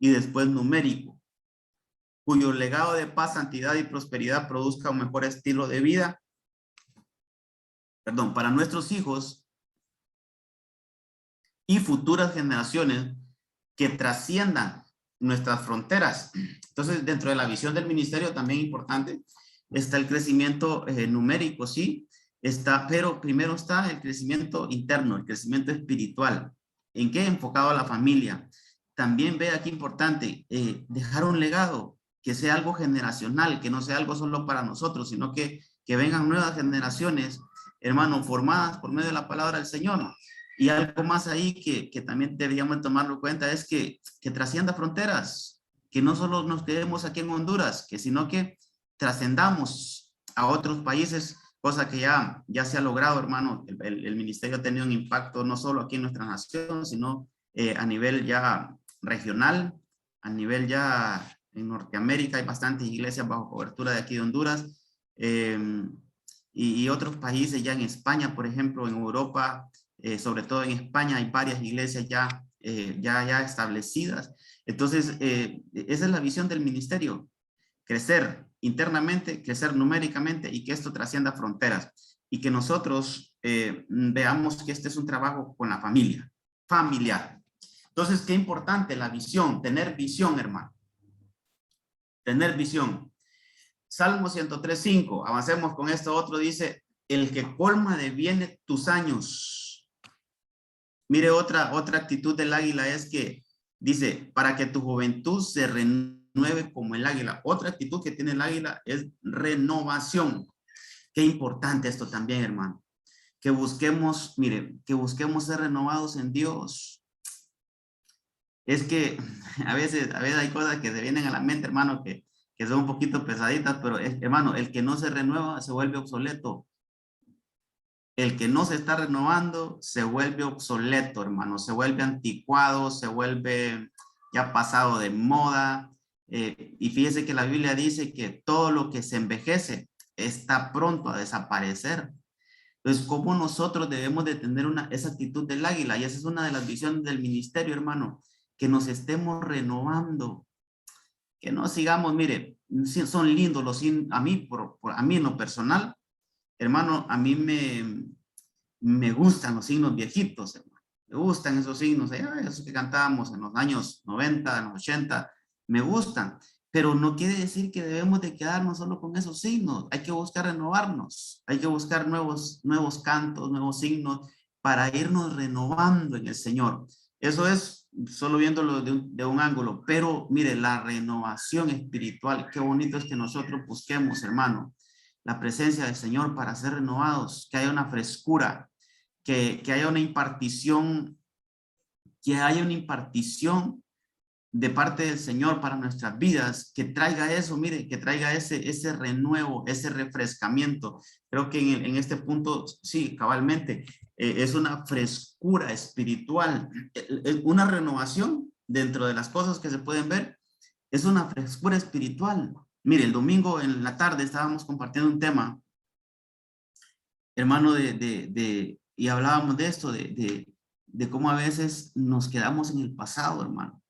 y después numérico, cuyo legado de paz, santidad y prosperidad produzca un mejor estilo de vida, para nuestros hijos y futuras generaciones que trasciendan nuestras fronteras. Entonces, dentro de la visión del ministerio también importante está el crecimiento numérico, sí, está, pero primero está el crecimiento interno, el crecimiento espiritual. ¿En qué? Enfocado a la familia. También ve aquí importante dejar un legado que sea algo generacional, que no sea algo solo para nosotros, sino que vengan nuevas generaciones, hermano, formadas por medio de la palabra del Señor. Y algo más ahí que también deberíamos tomarlo en cuenta es que trascienda fronteras, que no solo nos quedemos aquí en Honduras, sino que trascendamos a otros países, cosa que ya se ha logrado, hermano. El ministerio ha tenido un impacto no solo aquí en nuestra nación, sino a nivel ya regional, a nivel ya en Norteamérica. Hay bastantes iglesias bajo cobertura de aquí de Honduras, y otros países ya en España, por ejemplo, en Europa, sobre todo en España hay varias iglesias ya establecidas. Entonces, esa es la visión del ministerio: crecer internamente, crecer numéricamente y que esto trascienda fronteras, y que nosotros veamos que este es un trabajo con la familia, familiar. Entonces, qué importante la visión, tener visión, hermano. Tener visión. Salmo 103:5, avancemos con esto otro, dice: el que colma de bienes tus años. Mire, otra actitud del águila es que dice: para que tu juventud se renueve como el águila. Otra actitud que tiene el águila es renovación. Qué importante esto también, hermano. Que busquemos, mire, que busquemos ser renovados en Dios. Es que a veces hay cosas que se vienen a la mente, hermano, que son un poquito pesaditas, pero hermano, el que no se renueva se vuelve obsoleto. El que no se está renovando se vuelve obsoleto, hermano, se vuelve anticuado, se vuelve ya pasado de moda. Y fíjese que la Biblia dice que todo lo que se envejece está pronto a desaparecer. Entonces, ¿cómo nosotros debemos de tener esa actitud del águila? Y esa es una de las visiones del ministerio, hermano, que nos estemos renovando, que no sigamos, mire, son lindos los signos. A mí, a mí en lo personal, hermano, a mí me gustan los signos viejitos, hermano. Me gustan esos signos, esos que cantábamos en los años 90, en los 80, me gustan. Pero no quiere decir que debemos de quedarnos solo con esos signos. Hay que buscar renovarnos, hay que buscar nuevos cantos, nuevos signos para irnos renovando en el Señor. Eso es solo viéndolo de un ángulo, pero mire, la renovación espiritual, qué bonito es que nosotros busquemos, hermano, la presencia del Señor para ser renovados, que haya una frescura, que haya una impartición, de parte del Señor para nuestras vidas, que traiga eso, mire, que traiga ese renuevo, ese refrescamiento. Creo que en este punto, sí, cabalmente, es una frescura espiritual, una renovación dentro de las cosas que se pueden ver, es una frescura espiritual. Mire, el domingo en la tarde estábamos compartiendo un tema, hermano, y hablábamos de esto, de cómo a veces nos quedamos en el pasado, hermano.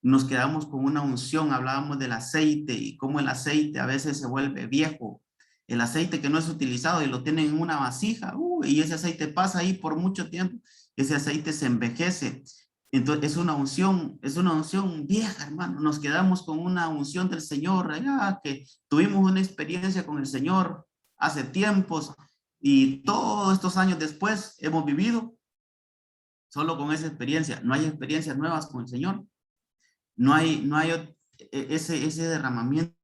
Nos quedamos con una unción, hablábamos del aceite y cómo el aceite a veces se vuelve viejo. El aceite que no es utilizado y lo tienen en una vasija, y ese aceite pasa ahí por mucho tiempo, ese aceite se envejece. Entonces es una unción vieja, hermano. Nos quedamos con una unción del Señor, que tuvimos una experiencia con el Señor hace tiempos, Y todos estos años después hemos vivido solo con esa experiencia. No hay experiencias nuevas con el Señor. No hay ese derramamiento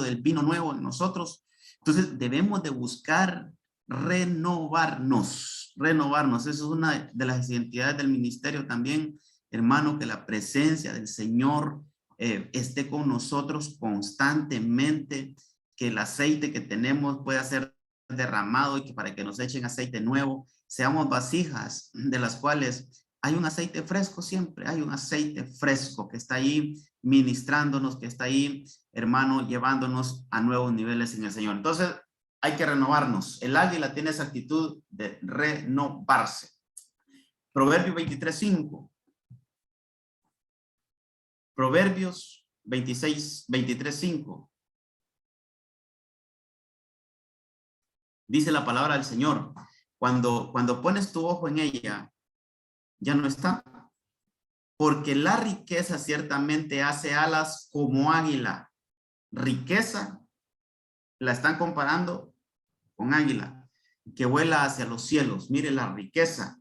del vino nuevo en nosotros. Entonces debemos de buscar renovarnos. Eso es una de las identidades del ministerio también, hermano, que la presencia del Señor esté con nosotros constantemente, que el aceite que tenemos pueda ser derramado y que para que nos echen aceite nuevo, seamos vasijas de las cuales hay un aceite fresco siempre, hay un aceite fresco que está ahí ministrándonos, que está ahí, hermano, llevándonos a nuevos niveles en el Señor. Entonces, hay que renovarnos. El águila tiene esa actitud de renovarse. Proverbios 23:5. Proverbios 23:5. Dice la palabra del Señor, cuando pones tu ojo en ella, ya no está. Porque la riqueza ciertamente hace alas como águila. Riqueza la están comparando con águila, que vuela hacia los cielos. Mire la riqueza.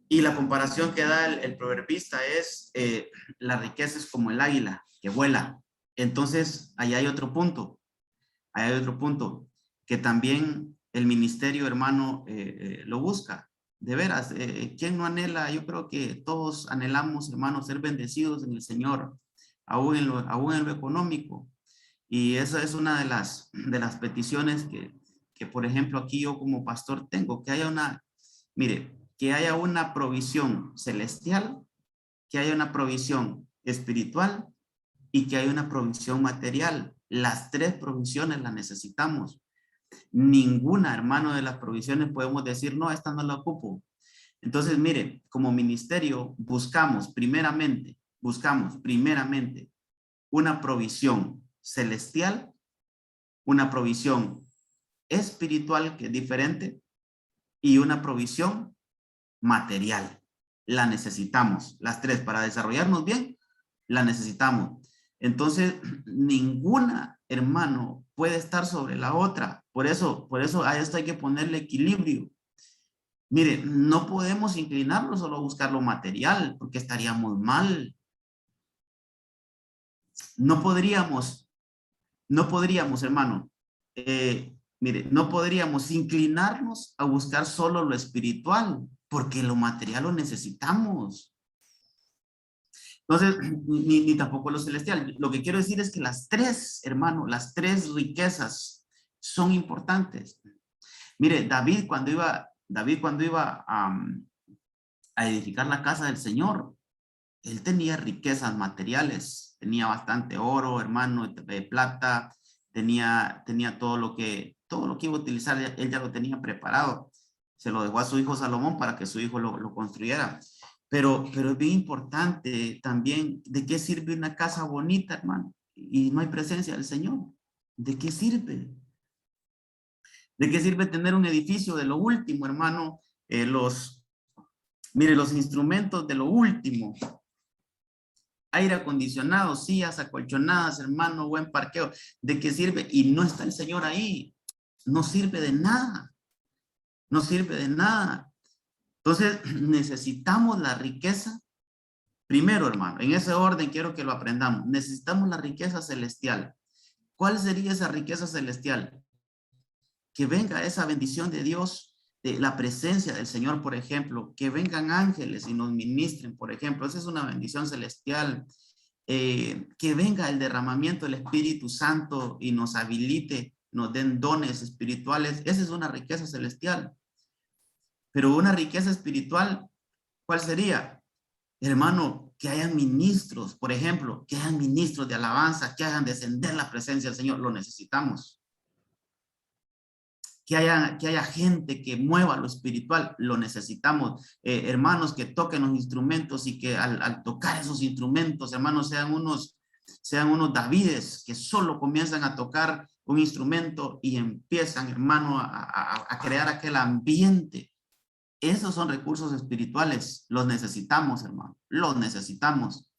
Y la comparación que da el proverbista es, la riqueza es como el águila, que vuela. Entonces, ahí hay otro punto. Ahí hay otro punto, que también el ministerio, hermano, lo busca. De veras, ¿quién no anhela? Yo creo que todos anhelamos, hermanos, ser bendecidos en el Señor, aún en lo económico. Y esa es una de las peticiones que, por ejemplo, aquí yo como pastor tengo, que haya que haya una provisión celestial, que haya una provisión espiritual y que haya una provisión material. Las tres provisiones las necesitamos. Ninguna, hermano, de las provisiones podemos decir, no, esta no la ocupo. Entonces, mire, como ministerio buscamos primeramente una provisión celestial, una provisión espiritual que es diferente y una provisión material. La necesitamos, las tres, para desarrollarnos bien, la necesitamos. Entonces, ninguna, hermano, puede estar sobre la otra. Por eso a esto hay que ponerle equilibrio. Mire, no podemos inclinarnos solo a buscar lo material, porque estaríamos mal. No podríamos, hermano. Mire, no podríamos inclinarnos a buscar solo lo espiritual, porque lo material lo necesitamos. Entonces, ni tampoco lo celestial. Lo que quiero decir es que las tres, hermano, las tres riquezas son importantes. Mire, David cuando iba a edificar la casa del Señor, él tenía riquezas materiales, tenía bastante oro, hermano, plata, tenía todo lo que iba a utilizar, él ya lo tenía preparado. Se lo dejó a su hijo Salomón para que su hijo lo construyera. Pero es bien importante también, ¿de qué sirve una casa bonita, hermano? Y no hay presencia del Señor. ¿De qué sirve? ¿De qué sirve tener un edificio de lo último, hermano? Los instrumentos de lo último. Aire acondicionado, sillas acolchonadas, hermano, buen parqueo. ¿De qué sirve? Y no está el Señor ahí. No sirve de nada. No sirve de nada. Entonces, necesitamos la riqueza. Primero, hermano, en ese orden quiero que lo aprendamos. Necesitamos la riqueza celestial. ¿Cuál sería esa riqueza celestial? Que venga esa bendición de Dios, de la presencia del Señor, por ejemplo, que vengan ángeles y nos ministren, por ejemplo, esa es una bendición celestial. Que venga el derramamiento del Espíritu Santo y nos habilite, nos den dones espirituales, esa es una riqueza celestial. Pero una riqueza espiritual, ¿cuál sería? Hermano, que hayan ministros, por ejemplo, que hayan ministros de alabanza, que hagan descender la presencia del Señor, lo necesitamos. Que haya gente que mueva lo espiritual, lo necesitamos. Hermanos, que toquen los instrumentos y que al tocar esos instrumentos, hermanos, sean unos Davides que solo comienzan a tocar un instrumento y empiezan, hermano, a crear aquel ambiente. Esos son recursos espirituales, los necesitamos, hermano, los necesitamos.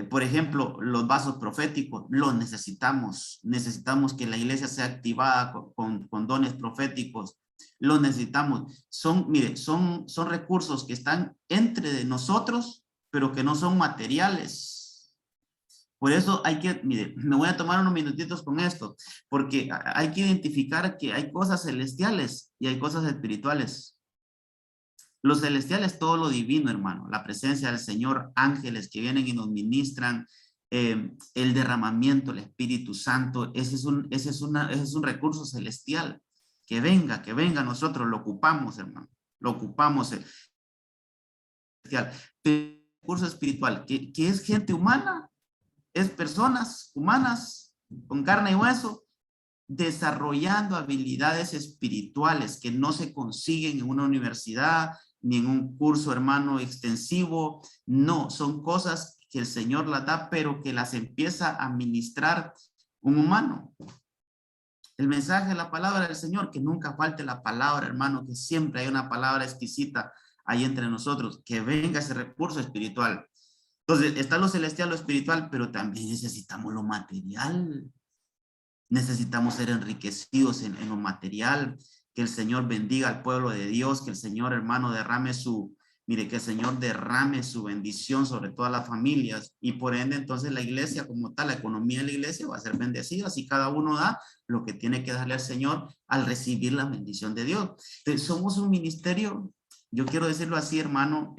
Por ejemplo, los vasos proféticos, los necesitamos. Necesitamos que la iglesia sea activada con dones proféticos. Los necesitamos. Mire, son recursos que están entre de nosotros, pero que no son materiales. Por eso hay que, mire, me voy a tomar unos minutitos con esto, porque hay que identificar que hay cosas celestiales y hay cosas espirituales. Los celestiales, todo lo divino, hermano. La presencia del Señor, ángeles que vienen y nos ministran, el derramamiento, el Espíritu Santo, ese es un recurso celestial. Que venga, nosotros lo ocupamos, hermano. Lo ocupamos. El recurso espiritual, que es gente humana, es personas humanas con carne y hueso, desarrollando habilidades espirituales que no se consiguen en una universidad, ni en un curso, hermano, extensivo. No, son cosas que el Señor las da, pero que las empieza a ministrar un humano. El mensaje de la palabra del Señor, que nunca falte la palabra, hermano, que siempre hay una palabra exquisita ahí entre nosotros, que venga ese recurso espiritual. Entonces, está lo celestial, lo espiritual, pero también necesitamos lo material. Necesitamos ser enriquecidos en lo material, que el Señor bendiga al pueblo de Dios, que el Señor, hermano, que el Señor derrame su bendición sobre todas las familias, y por ende, entonces la iglesia como tal, la economía de la iglesia va a ser bendecida, si cada uno da lo que tiene que darle al Señor al recibir la bendición de Dios. Entonces, somos un ministerio, yo quiero decirlo así, hermano,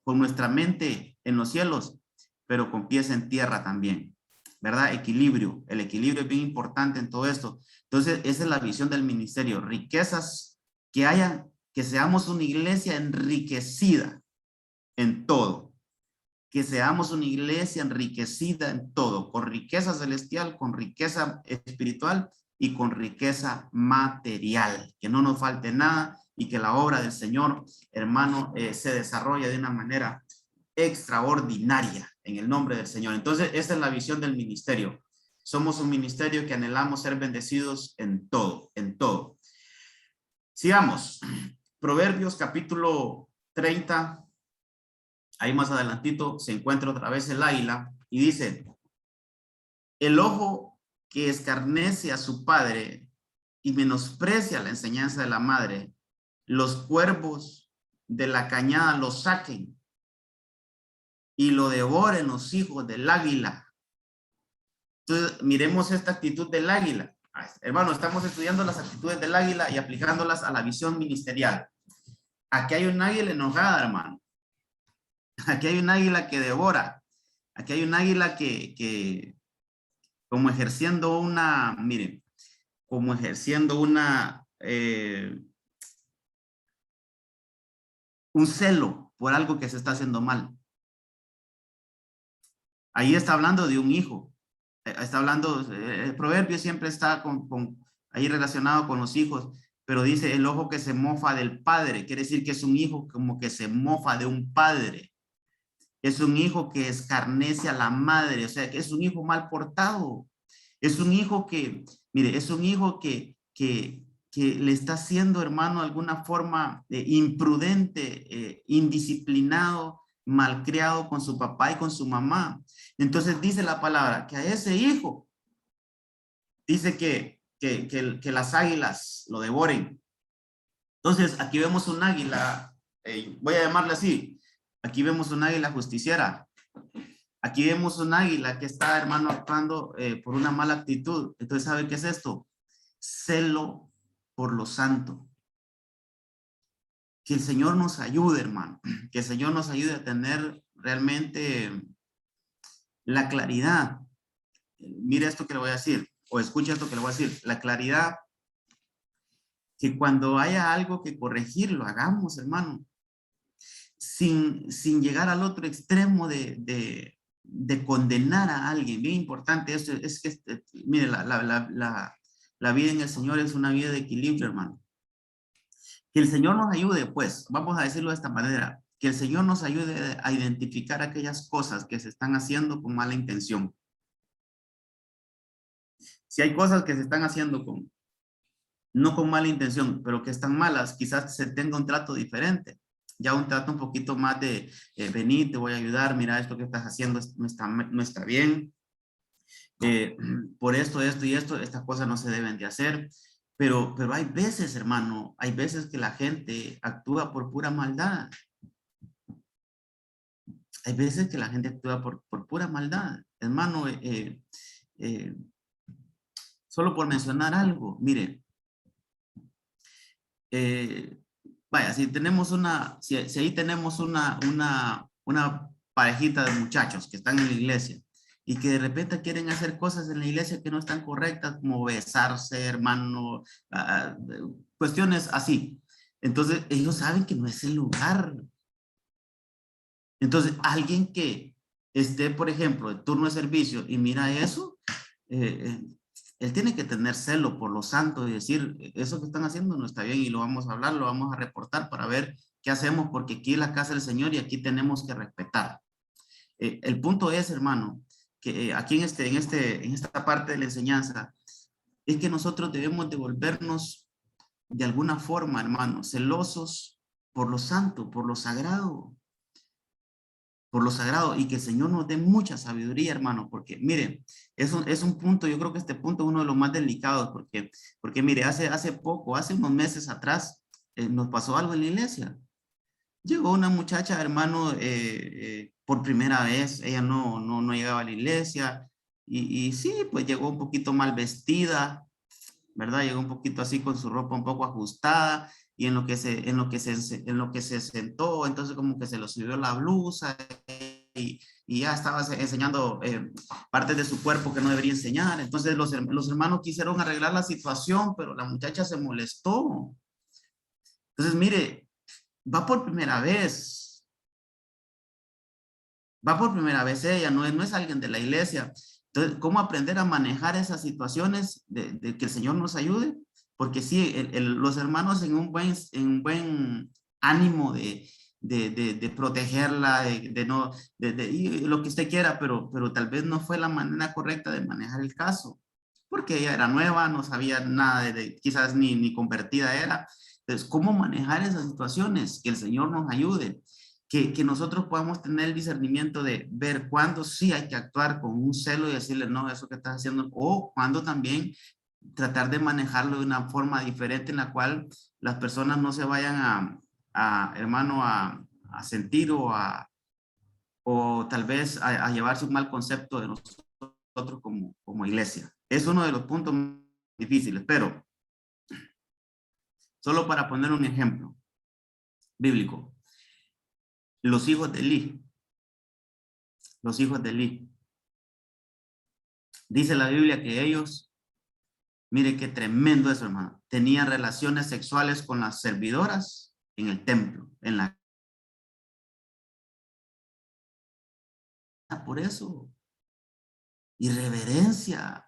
con nuestra mente en los cielos, pero con pies en tierra también. ¿Verdad? Equilibrio. El equilibrio es bien importante en todo esto. Entonces, esa es la visión del ministerio. Riquezas que haya, que seamos una iglesia enriquecida en todo. Que seamos una iglesia enriquecida en todo. Con riqueza celestial, con riqueza espiritual y con riqueza material. Que no nos falte nada y que la obra del Señor, hermano, se desarrolle de una manera extraordinaria en el nombre del Señor. Entonces, esta es la visión del ministerio. Somos un ministerio que anhelamos ser bendecidos en todo, en todo. Sigamos. Proverbios capítulo 30. Ahí más adelantito se encuentra otra vez el águila y dice: el ojo que escarnece a su padre y menosprecia la enseñanza de la madre, los cuervos de la cañada lo saquen y lo devoren los hijos del águila. Entonces, miremos esta actitud del águila. Hermano, estamos estudiando las actitudes del águila y aplicándolas a la visión ministerial. Aquí hay un águila enojada, hermano. Aquí hay un águila que devora. Aquí hay un águila que como ejerciendo una, miren, como ejerciendo una, un celo por algo que se está haciendo mal. Ahí está hablando de un hijo. Está hablando, el proverbio siempre está ahí relacionado con los hijos, pero dice el ojo que se mofa del padre. Quiere decir que es un hijo como que se mofa de un padre. Es un hijo que escarnece a la madre, o sea, que es un hijo mal portado. Es un hijo que, mire, es un hijo que le está haciendo, hermano, de alguna forma imprudente, indisciplinado, malcriado con su papá y con su mamá. Entonces dice la palabra que a ese hijo dice que las águilas lo devoren. Entonces aquí vemos un águila, voy a llamarle así, aquí vemos un águila justiciera. Aquí vemos un águila que está, hermano, actuando por una mala actitud. Entonces, ¿sabe qué es esto? Celo por lo santo. Que el Señor nos ayude, hermano. Que el Señor nos ayude a tener realmente la claridad. Mire esto que le voy a decir, o escucha esto que le voy a decir. La claridad, que cuando haya algo que corregir, lo hagamos, hermano. Sin llegar al otro extremo de condenar a alguien. Bien importante esto, es que, mire, la vida en el Señor es una vida de equilibrio, hermano. Que el Señor nos ayude, pues, vamos a decirlo de esta manera, que el Señor nos ayude a identificar aquellas cosas que se están haciendo con mala intención. Si hay cosas que se están haciendo no con mala intención, pero que están malas, quizás se tenga un trato diferente. ya un trato un poquito más de, vení, te voy a ayudar, mira, esto que estás haciendo no está bien. Por esto y esto, estas cosas no se deben de hacer. Pero hay veces, hermano, hay veces que la gente actúa por pura maldad. Hay veces que la gente actúa por pura maldad. Hermano, solo por mencionar algo, mire, vaya, si tenemos si ahí tenemos una parejita de muchachos que están en la iglesia y que de repente quieren hacer cosas en la iglesia que no están correctas, como besarse, hermano, cuestiones así. Entonces, ellos saben que no es el lugar. Entonces, alguien que esté, por ejemplo, en turno de servicio y mira eso, él tiene que tener celo por los santos y decir, eso que están haciendo no está bien y lo vamos a hablar, lo vamos a reportar para ver qué hacemos, porque aquí es la casa del Señor y aquí tenemos que respetar. El punto es, hermano, que aquí en esta parte de la enseñanza, es que nosotros debemos devolvernos de alguna forma, hermano, celosos por lo santo, por lo sagrado, y que el Señor nos dé mucha sabiduría, hermano, porque mire, es un punto, yo creo que este punto es uno de los más delicados, porque mire, hace unos meses atrás, nos pasó algo en la iglesia. Llegó una muchacha, hermano, por primera vez, ella no llegaba a la iglesia, y sí, pues llegó un poquito mal vestida, ¿verdad? Llegó un poquito así con su ropa un poco ajustada, y en lo que se sentó, entonces como que se le subió la blusa y ya estaba enseñando partes de su cuerpo que no debería enseñar. Entonces los hermanos quisieron arreglar la situación, pero la muchacha se molestó. Entonces, mire, va por primera vez ella, no es alguien de la iglesia. Entonces, ¿cómo aprender a manejar esas situaciones de que el Señor nos ayude? Porque sí, los hermanos en un buen ánimo de protegerla, y lo que usted quiera, pero tal vez no fue la manera correcta de manejar el caso, porque ella era nueva, no sabía nada, quizás ni convertida era. Entonces, ¿cómo manejar esas situaciones? Que el Señor nos ayude. Que nosotros podamos tener el discernimiento de ver cuándo sí hay que actuar con un celo y decirle, no, eso que estás haciendo, o cuándo también tratar de manejarlo de una forma diferente en la cual las personas no se vayan hermano, a sentir o tal vez a llevarse un mal concepto de nosotros como iglesia. Es uno de los puntos difíciles, pero solo para poner un ejemplo bíblico. Los hijos de Elí. Dice la Biblia que ellos, mire qué tremendo eso, hermano, tenían relaciones sexuales con las servidoras en el templo, por eso, irreverencia,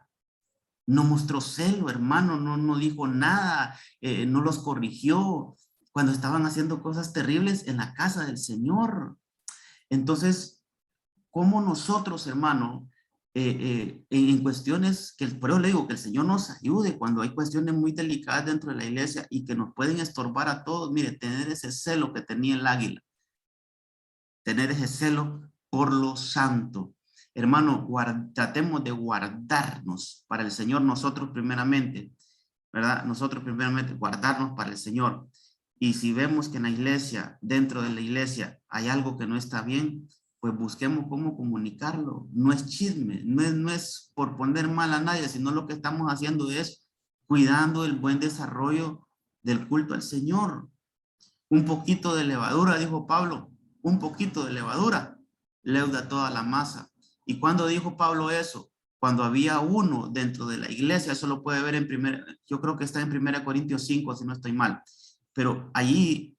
no mostró celo, hermano, no dijo nada, no los corrigió cuando estaban haciendo cosas terribles en la casa del Señor. Entonces, ¿cómo nosotros, hermano, en cuestiones por eso le digo que el Señor nos ayude cuando hay cuestiones muy delicadas dentro de la iglesia y que nos pueden estorbar a todos? Mire, tener ese celo que tenía el águila, tener ese celo por lo santo. Hermano, tratemos de guardarnos para el Señor nosotros primeramente, ¿verdad? Nosotros primeramente guardarnos para el Señor. Y si vemos que en la iglesia, dentro de la iglesia, hay algo que no está bien, pues busquemos cómo comunicarlo. No es chisme, no es por poner mal a nadie, sino lo que estamos haciendo es cuidando el buen desarrollo del culto al Señor. Un poquito de levadura, dijo Pablo, un poquito de levadura leuda toda la masa. ¿Y cuándo dijo Pablo eso? Cuando había uno dentro de la iglesia, eso lo puede ver yo creo que está en 1 Corintios 5, si no estoy mal, pero allí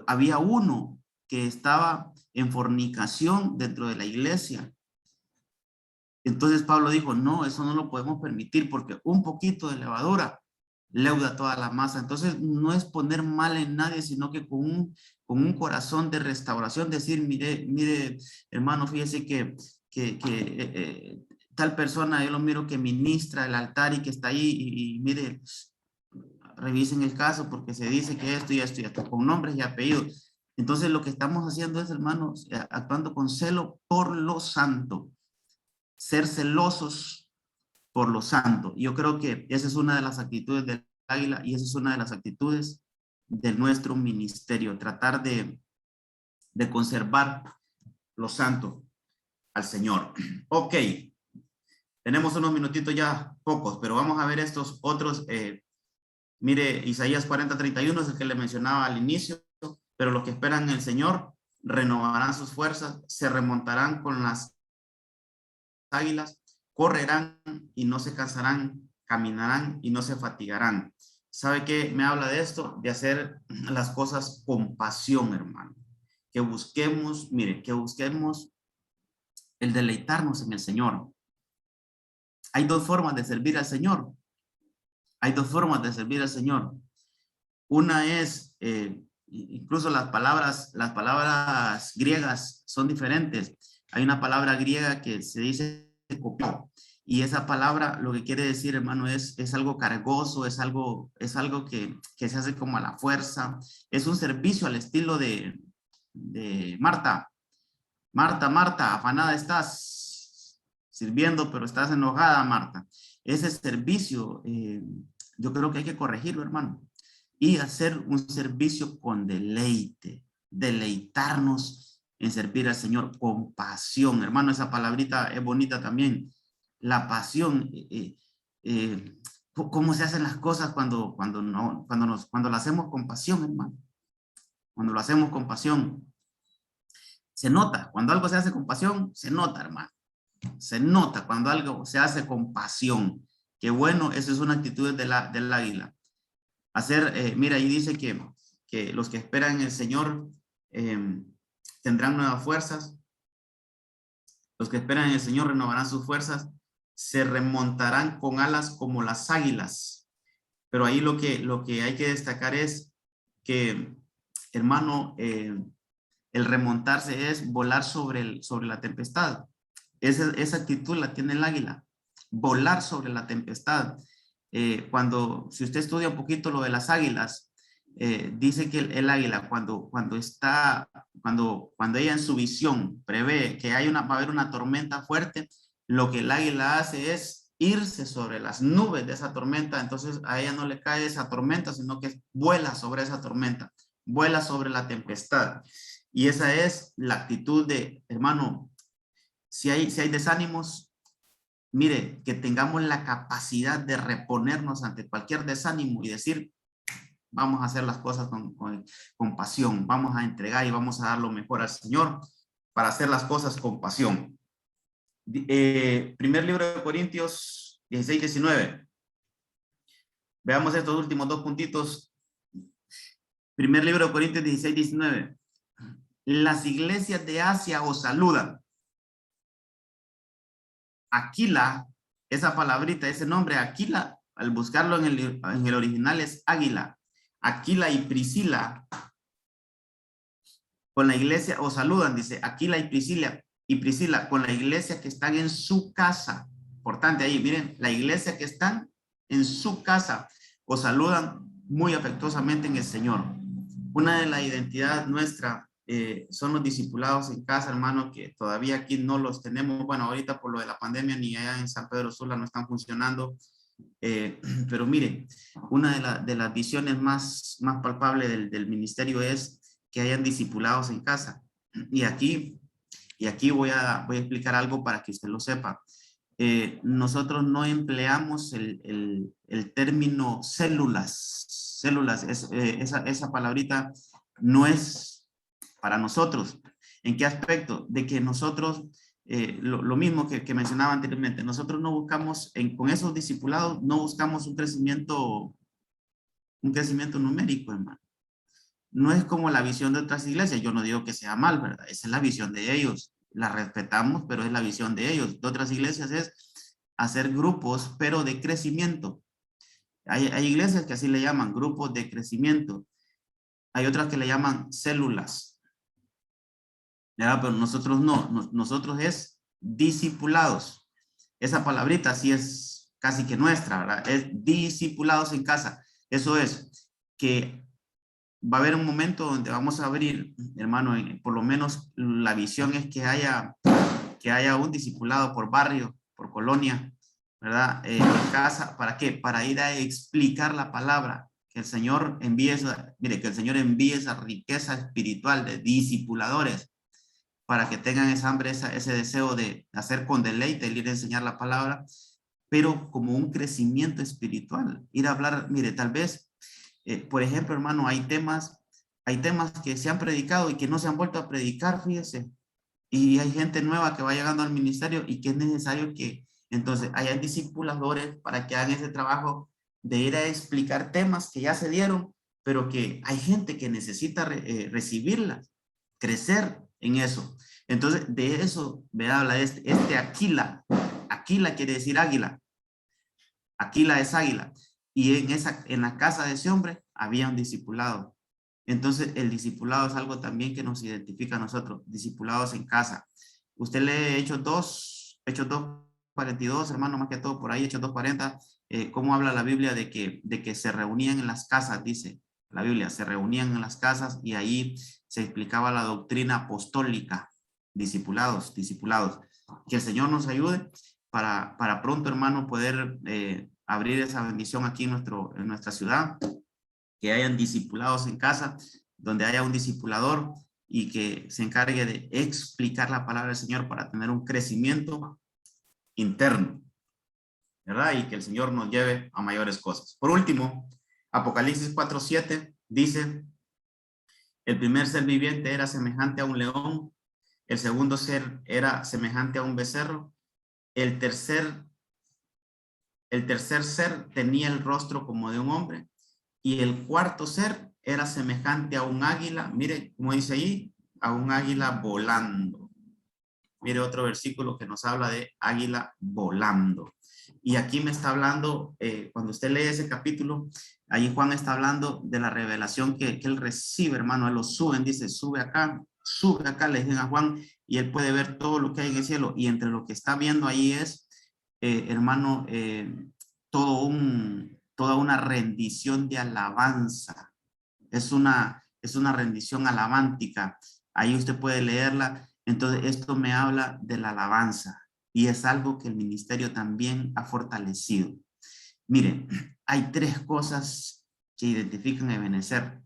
había uno que estaba en fornicación dentro de la iglesia. Entonces Pablo dijo, no, eso no lo podemos permitir porque un poquito de levadura leuda toda la masa. Entonces no es poner mal en nadie, sino que con un corazón de restauración, decir, mire, hermano, fíjese que tal persona, yo lo miro que ministra el altar y que está ahí y mire, revisen el caso porque se dice que esto y esto y esto, con nombres y apellidos. Entonces lo que estamos haciendo es, hermanos, actuando con celo por lo santo. Ser celosos por lo santo. Yo creo que esa es una de las actitudes del águila y esa es una de las actitudes de nuestro ministerio. Tratar de conservar lo santo al Señor. Ok. Tenemos unos minutitos ya, pocos, pero vamos a ver estos otros. Mire, Isaías 40:31 es el que le mencionaba al inicio, pero los que esperan en el Señor renovarán sus fuerzas, se remontarán con las águilas, correrán y no se cansarán, caminarán y no se fatigarán. ¿Sabe qué me habla de esto? De hacer las cosas con pasión, hermano. Que busquemos, mire, que busquemos el deleitarnos en el Señor. Hay dos formas de servir al Señor. Hay dos formas de servir al Señor. Una es, incluso las palabras griegas son diferentes. Hay una palabra griega que se dice copio, y esa palabra lo que quiere decir, hermano, es algo cargoso, es algo que se hace como a la fuerza. Es un servicio al estilo de Marta. Marta, Marta, afanada estás, sirviendo, pero estás enojada, Marta. Ese servicio, yo creo que hay que corregirlo, hermano, y hacer un servicio con deleite, deleitarnos en servir al Señor con pasión. Hermano, esa palabrita es bonita también, la pasión. ¿Cómo se hacen las cosas cuando lo hacemos con pasión, hermano? Cuando lo hacemos con pasión. Se nota, cuando algo se hace con pasión, se nota, hermano. Se nota cuando algo se hace con pasión. Qué bueno, esa es una actitud del águila. Mira, ahí dice que los que esperan en el Señor tendrán nuevas fuerzas. Los que esperan en el Señor renovarán sus fuerzas. Se remontarán con alas como las águilas. Pero ahí lo que hay que destacar es que, hermano, el remontarse es volar sobre la tempestad. Esa actitud la tiene el águila. Volar sobre la tempestad. Si usted estudia un poquito lo de las águilas, dice que el águila cuando ella en su visión prevé que va a haber una tormenta fuerte, lo que el águila hace es irse sobre las nubes de esa tormenta. Entonces a ella no le cae esa tormenta, sino que vuela sobre esa tormenta, vuela sobre la tempestad. Y esa es la actitud de, hermano, si hay desánimos, mire, que tengamos la capacidad de reponernos ante cualquier desánimo y decir, vamos a hacer las cosas con pasión, vamos a entregar y vamos a dar lo mejor al Señor para hacer las cosas con pasión. Primer libro de Corintios 16-19. Veamos estos últimos dos puntitos. Primer libro de Corintios 16-19. Las iglesias de Asia os saludan. Aquila, esa palabrita, ese nombre, Aquila, al buscarlo en el original es águila. Aquila y Priscila, con la iglesia os saludan, dice Aquila y Priscila, con la iglesia que están en su casa. Importante ahí, miren, la iglesia que están en su casa os saludan muy afectuosamente en el Señor. Una de las identidades nuestra son los discipulados en casa, hermano, que todavía aquí no los tenemos. Bueno, ahorita por lo de la pandemia ni allá en San Pedro Sula no están funcionando. Pero mire, una de las visiones más palpables del ministerio es que hayan discipulados en casa. Y aquí voy a explicar algo para que usted lo sepa. Nosotros no empleamos el término células. Esa palabrita no es para nosotros. ¿En qué aspecto? De que nosotros, lo mismo que mencionaba anteriormente, nosotros no buscamos, con esos discipulados, no buscamos un crecimiento numérico, hermano. No es como la visión de otras iglesias. Yo no digo que sea mal, ¿verdad? Esa es la visión de ellos. La respetamos, pero es la visión de ellos. De otras iglesias es hacer grupos, pero de crecimiento. Hay iglesias que así le llaman, grupos de crecimiento. Hay otras que le llaman células. ¿Verdad? Pero nosotros no, nosotros es discipulados. Esa palabrita sí es casi que nuestra, ¿verdad? Es discipulados en casa. Eso es que va a haber un momento donde vamos a abrir, hermano, por lo menos la visión es que haya un discipulado por barrio, por colonia, ¿verdad? En casa, ¿para qué? Para ir a explicar la palabra, que el Señor envíe mire, que el Señor envíe esa riqueza espiritual de discipuladores, para que tengan esa hambre, ese deseo de hacer con deleite, el ir a enseñar la palabra, pero como un crecimiento espiritual, ir a hablar, mire, tal vez, por ejemplo, hermano, hay temas que se han predicado y que no se han vuelto a predicar, fíjese, y hay gente nueva que va llegando al ministerio y que es necesario que entonces hayan discipuladores para que hagan ese trabajo de ir a explicar temas que ya se dieron, pero que hay gente que necesita recibirlas, crecer en eso. Entonces, de eso me habla este Aquila. Aquila quiere decir águila. Aquila es águila. Y en la casa de ese hombre había un discipulado. Entonces, el discipulado es algo también que nos identifica a nosotros, discipulados en casa. Usted lee Hechos 2:42, hermano, más que todo por ahí, Hechos 2:40, cómo habla la Biblia de que se reunían en las casas, dice la Biblia, se reunían en las casas y ahí se explicaba la doctrina apostólica, discipulados. Que el Señor nos ayude para pronto, hermano, poder abrir esa bendición aquí en nuestra ciudad, que hayan discipulados en casa, donde haya un discipulador y que se encargue de explicar la palabra del Señor para tener un crecimiento interno, ¿verdad? Y que el Señor nos lleve a mayores cosas. Por último, Apocalipsis 4:7 dice, el primer ser viviente era semejante a un león, el segundo ser era semejante a un becerro, el tercer ser tenía el rostro como de un hombre, y el cuarto ser era semejante a un águila, mire como dice ahí, a un águila volando. Mire otro versículo que nos habla de águila volando. Y aquí me está hablando, cuando usted lee ese capítulo, ahí Juan está hablando de la revelación que él recibe, hermano. Él lo suben, dice, sube acá, le dicen a Juan, y él puede ver todo lo que hay en el cielo. Y entre lo que está viendo ahí es, hermano, toda una rendición de alabanza. Es una rendición alabántica. Ahí usted puede leerla. Entonces, esto me habla de la alabanza y es algo que el ministerio también ha fortalecido. Miren, hay 3 cosas que identifican a Ebenezer.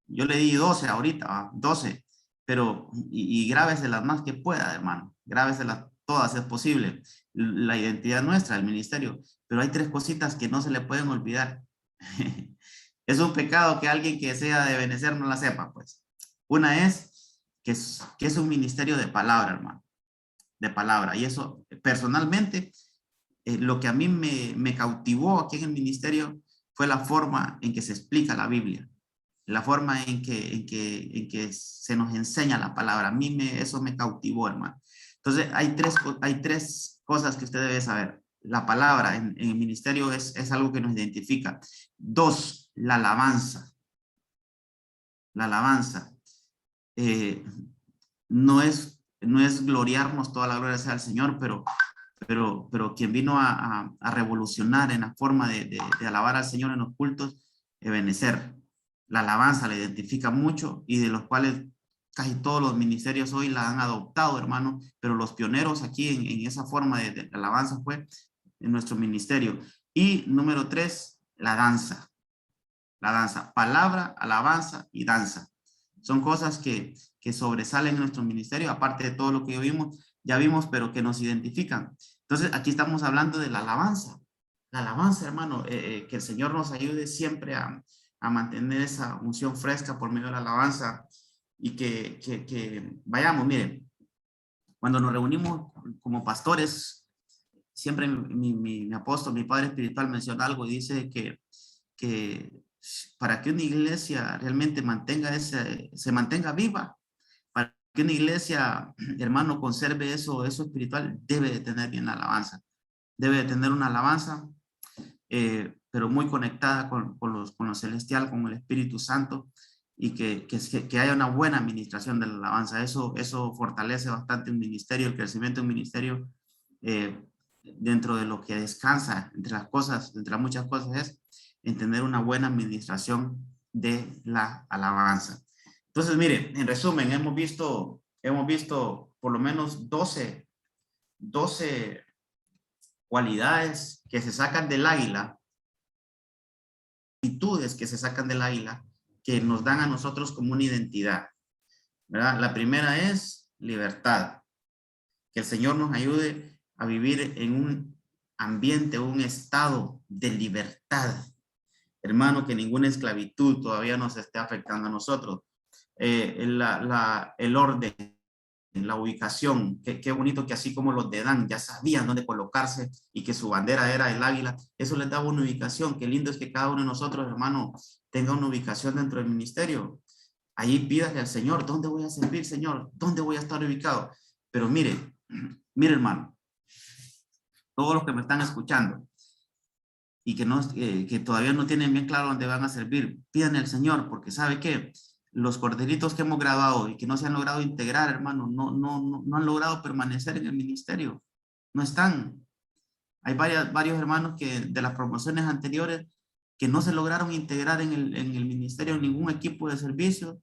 Yo le di 12 ahorita, 12, pero y grábese las más que pueda, hermano. Grábeselas todas, es posible. La identidad nuestra, el ministerio. Pero hay 3 cositas que no se le pueden olvidar. Es un pecado que alguien que sea de Ebenezer no la sepa, pues. Una es que es un ministerio de palabra, hermano. De palabra. Y eso, personalmente, lo que a mí me cautivó aquí en el ministerio fue la forma en que se explica la Biblia. La forma en que se nos enseña la palabra. A mí eso me cautivó, hermano. Entonces, hay tres cosas que usted debe saber. La palabra en el ministerio es algo que nos identifica. 2, la alabanza. La alabanza. No es gloriarnos, toda la gloria sea al Señor, pero quien vino a revolucionar en la forma de alabar al Señor en los cultos, Ebenezer. La alabanza la identifica mucho y de los cuales casi todos los ministerios hoy la han adoptado, hermano, pero los pioneros aquí en esa forma de alabanza fue en nuestro ministerio. Y número 3, la danza. La danza, palabra, alabanza y danza. Son cosas que sobresalen en nuestro ministerio, aparte de todo lo que ya vimos, pero que nos identifican. Entonces, aquí estamos hablando de la alabanza. La alabanza, hermano, que el Señor nos ayude siempre a mantener esa unción fresca por medio de la alabanza y que vayamos, miren, cuando nos reunimos como pastores, siempre mi apóstol, mi padre espiritual menciona algo y dice que para que una iglesia realmente se mantenga viva, para que una iglesia, hermano, conserve eso espiritual, debe de tener bien la alabanza. Debe de tener una alabanza, pero muy conectada con lo celestial, con el Espíritu Santo, y que haya una buena administración de la alabanza. Eso fortalece bastante un ministerio, el crecimiento de un ministerio, dentro de lo que descansa, entre las muchas cosas, es en tener una buena administración de la alabanza. Entonces, mire, en resumen, hemos visto por lo menos 12 cualidades que se sacan del águila, actitudes que se sacan del águila, que nos dan a nosotros como una identidad, ¿verdad? La primera es libertad. Que el Señor nos ayude a vivir en un ambiente, un estado de libertad. Hermano, que ninguna esclavitud todavía nos esté afectando a nosotros. El orden, la ubicación, qué bonito que así como los de Dan ya sabían dónde colocarse y que su bandera era el águila, eso les daba una ubicación. Qué lindo es que cada uno de nosotros, hermano, tenga una ubicación dentro del ministerio. Ahí pídale al Señor, ¿dónde voy a servir, Señor? ¿Dónde voy a estar ubicado? Pero mire, hermano, todos los que me están escuchando y que todavía no tienen bien claro dónde van a servir, pídanle al Señor, porque ¿sabe qué? Los corderitos que hemos grabado y que no se han logrado integrar, hermano, no han logrado permanecer en el ministerio. No están. Hay varios hermanos que de las promociones anteriores que no se lograron integrar en el ministerio, en ningún equipo de servicio.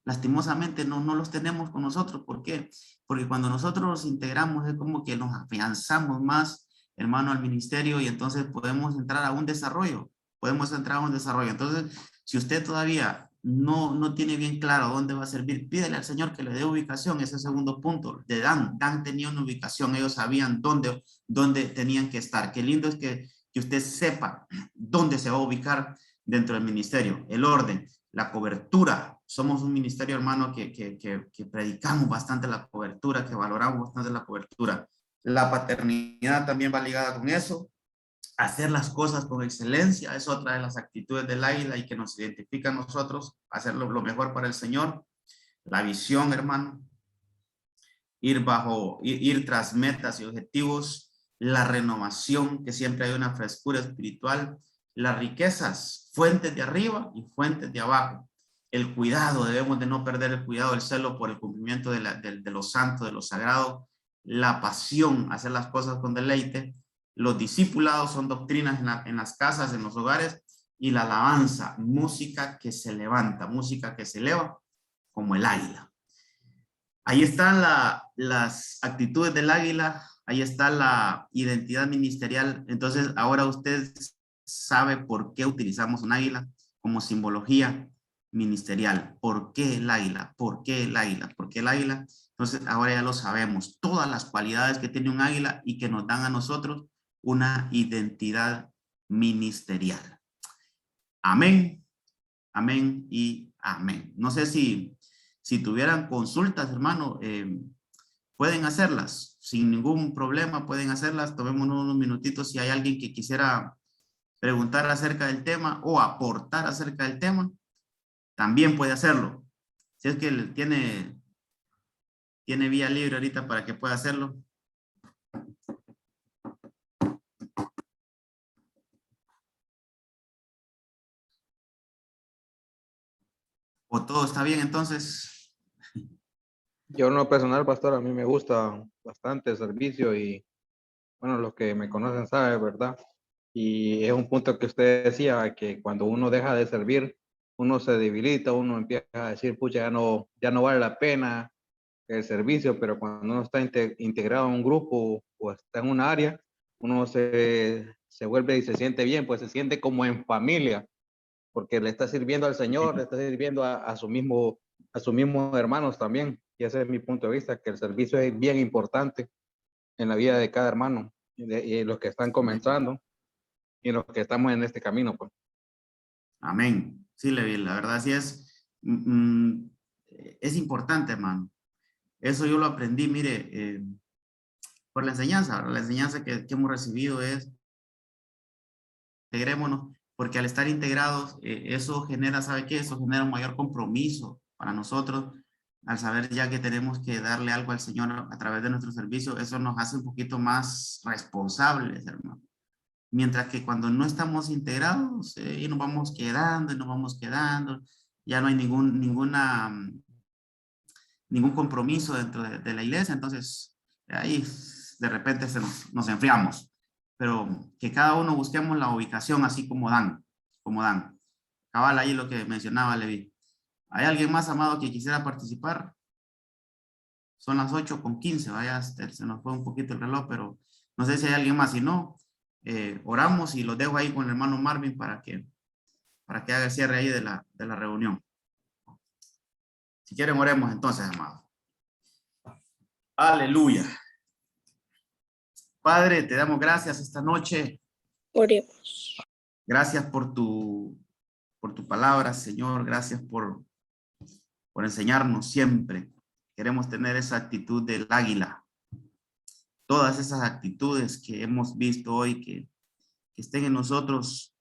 Lastimosamente no los tenemos con nosotros. ¿Por qué? Porque cuando nosotros nos integramos es como que nos afianzamos más, hermano, al ministerio, y entonces podemos entrar a un desarrollo. Entonces, si usted todavía no tiene bien claro dónde va a servir, pídele al Señor que le dé ubicación. Ese segundo punto de Dan tenía una ubicación, ellos sabían dónde tenían que estar. Qué lindo es que usted sepa dónde se va a ubicar dentro del ministerio. El orden, la cobertura. Somos un ministerio, hermano, que predicamos bastante la cobertura, que valoramos bastante la cobertura. La paternidad también va ligada con eso. Hacer las cosas con excelencia es otra de las actitudes del águila y que nos identifica a nosotros, hacerlo lo mejor para el Señor. La visión, hermano, ir tras metas y objetivos. La renovación, que siempre hay una frescura espiritual. Las riquezas, fuentes de arriba y fuentes de abajo. El cuidado, debemos de no perder el cuidado, el celo por el cumplimiento de lo santo, de lo sagrado. La pasión, hacer las cosas con deleite. Los discipulados son doctrinas en las casas, en los hogares. Y la alabanza, música que se levanta, música que se eleva como el águila. Ahí están las actitudes del águila, ahí está la identidad ministerial. Entonces, ahora usted sabe por qué utilizamos un águila como simbología ministerial. ¿Por qué el águila? ¿Por qué el águila? ¿Por qué el águila? Entonces, ahora ya lo sabemos. Todas las cualidades que tiene un águila y que nos dan a nosotros una identidad ministerial. Amén, amén y amén. No sé si tuvieran consultas, hermano, pueden hacerlas sin ningún problema, pueden hacerlas. Tomemos unos minutitos si hay alguien que quisiera preguntar acerca del tema o aportar acerca del tema, también puede hacerlo. Si es que tiene vía libre ahorita para que pueda hacerlo. ¿O todo está bien entonces? Yo en lo personal, pastor, a mí me gusta bastante el servicio y, bueno, los que me conocen saben, ¿verdad? Y es un punto que usted decía, que cuando uno deja de servir, uno se debilita, uno empieza a decir, pucha, ya no vale la pena el servicio, pero cuando uno está integrado en un grupo o está en un área, uno se vuelve y se siente bien, pues se siente como en familia, porque le está sirviendo al Señor, le está sirviendo a sus mismos hermanos también. Y ese es mi punto de vista, que el servicio es bien importante en la vida de cada hermano, y los que están comenzando y los que estamos en este camino, pues. Amén. Sí, Levi, la verdad sí es importante, hermano. Eso yo lo aprendí, mire, por la enseñanza. La enseñanza que hemos recibido es integrémonos, porque al estar integrados, eso genera, ¿sabe qué? Eso genera un mayor compromiso para nosotros, al saber ya que tenemos que darle algo al Señor a través de nuestro servicio. Eso nos hace un poquito más responsables, hermano. Mientras que cuando no estamos integrados, y nos vamos quedando, ya no hay ningún compromiso dentro de la iglesia, entonces ahí de repente nos enfriamos. Pero que cada uno busquemos la ubicación así como Dan. cabal ahí lo que mencionaba Levi. ¿Hay alguien más, amado, que quisiera participar? Son las 8:15, vaya, se nos fue un poquito el reloj, pero no sé si hay alguien más. Si no, oramos y los dejo ahí con el hermano Marvin para que haga el cierre ahí de la reunión. Si quieren, oremos entonces, amado. Aleluya. Padre, te damos gracias esta noche. Oremos. Gracias por tu palabra, Señor. Gracias por enseñarnos siempre. Queremos tener esa actitud del águila. Todas esas actitudes que hemos visto hoy, que estén en nosotros,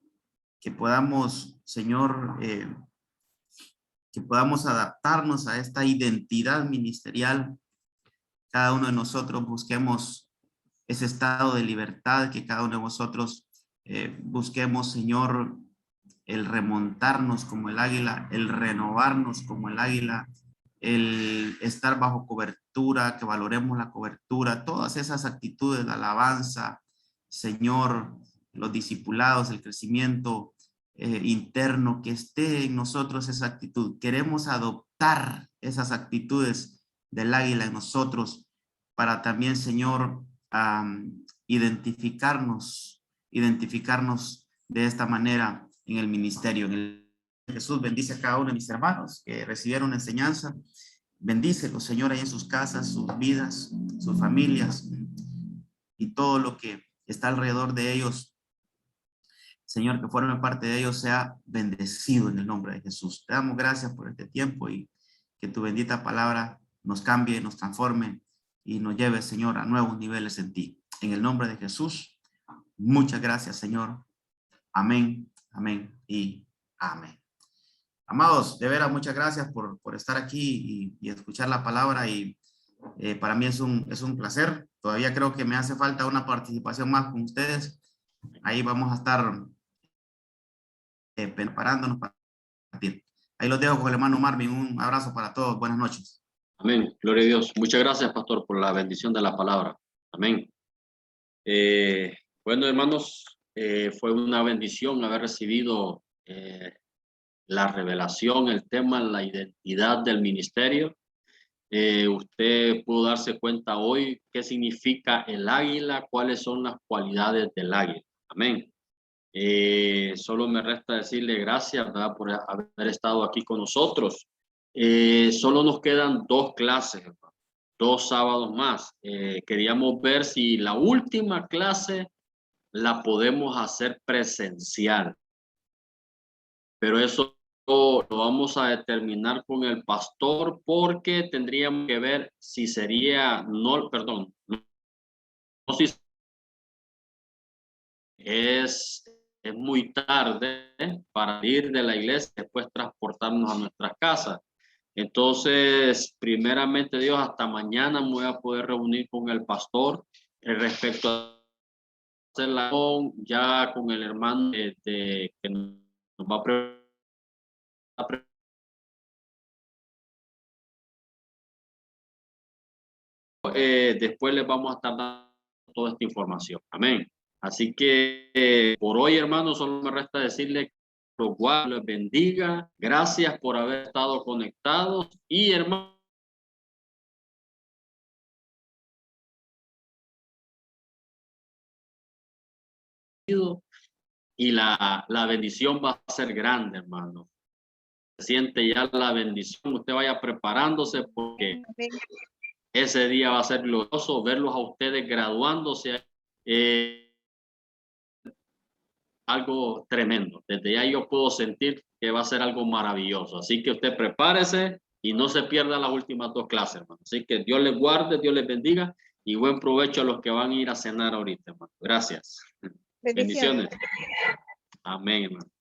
que podamos, Señor, que podamos adaptarnos a esta identidad ministerial. Cada uno de nosotros busquemos ese estado de libertad, que cada uno de nosotros busquemos, Señor, el remontarnos como el águila, el renovarnos como el águila, el estar bajo cobertura, que valoremos la cobertura, todas esas actitudes de alabanza, Señor, los discipulados, el crecimiento interno, que esté en nosotros esa actitud. Queremos adoptar esas actitudes del águila en nosotros para también, Señor, identificarnos de esta manera en el ministerio. Jesús bendice a cada uno de mis hermanos que recibieron enseñanza. Bendícelos, Señor, ahí en sus casas, sus vidas, sus familias y todo lo que está alrededor de ellos. Señor, que forme parte de ellos sea bendecido en el nombre de Jesús. Te damos gracias por este tiempo y que tu bendita palabra nos cambie, nos transforme y nos lleve, Señor, a nuevos niveles en ti. En el nombre de Jesús, muchas gracias, Señor. Amén, amén y amén. Amados, de veras, muchas gracias por estar aquí y escuchar la palabra y para mí es un placer. Todavía creo que me hace falta una participación más con ustedes. Ahí vamos a estar preparándonos para partir. Ahí los dejo con el hermano Marvin. Un abrazo para todos. Buenas noches. Amén. Gloria a Dios. Muchas gracias, pastor, por la bendición de la palabra. Amén. Bueno, hermanos, fue una bendición haber recibido la revelación, el tema, la identidad del ministerio. Usted pudo darse cuenta hoy qué significa el águila, cuáles son las cualidades del águila. Amén. Solo me resta decirle gracias, ¿verdad?, por haber estado aquí con nosotros. Solo nos quedan 2 clases, 2 sábados más. Queríamos ver si la última clase la podemos hacer presencial, pero eso lo vamos a determinar con el pastor, porque tendríamos que ver si sería, no si es muy tarde para ir de la iglesia y después transportarnos a nuestras casas. Entonces, primeramente Dios, hasta mañana me voy a poder reunir con el pastor respecto a hacerla ya con el hermano que nos va a preparar. Después les vamos a estar dando toda esta información. Amén. Así que por hoy, hermanos, solo me resta decirle que los guarde, les bendiga. Gracias por haber estado conectados y, hermanos, y la bendición va a ser grande, hermano. Se siente ya la bendición. Usted vaya preparándose porque ese día va a ser glorioso verlos a ustedes graduándose. Algo tremendo. Desde ya yo puedo sentir que va a ser algo maravilloso. Así que usted prepárese y no se pierda las últimas 2 clases, hermano. Así que Dios les guarde, Dios les bendiga y buen provecho a los que van a ir a cenar ahorita, hermano. Gracias. Bendiciones. Amén, hermano.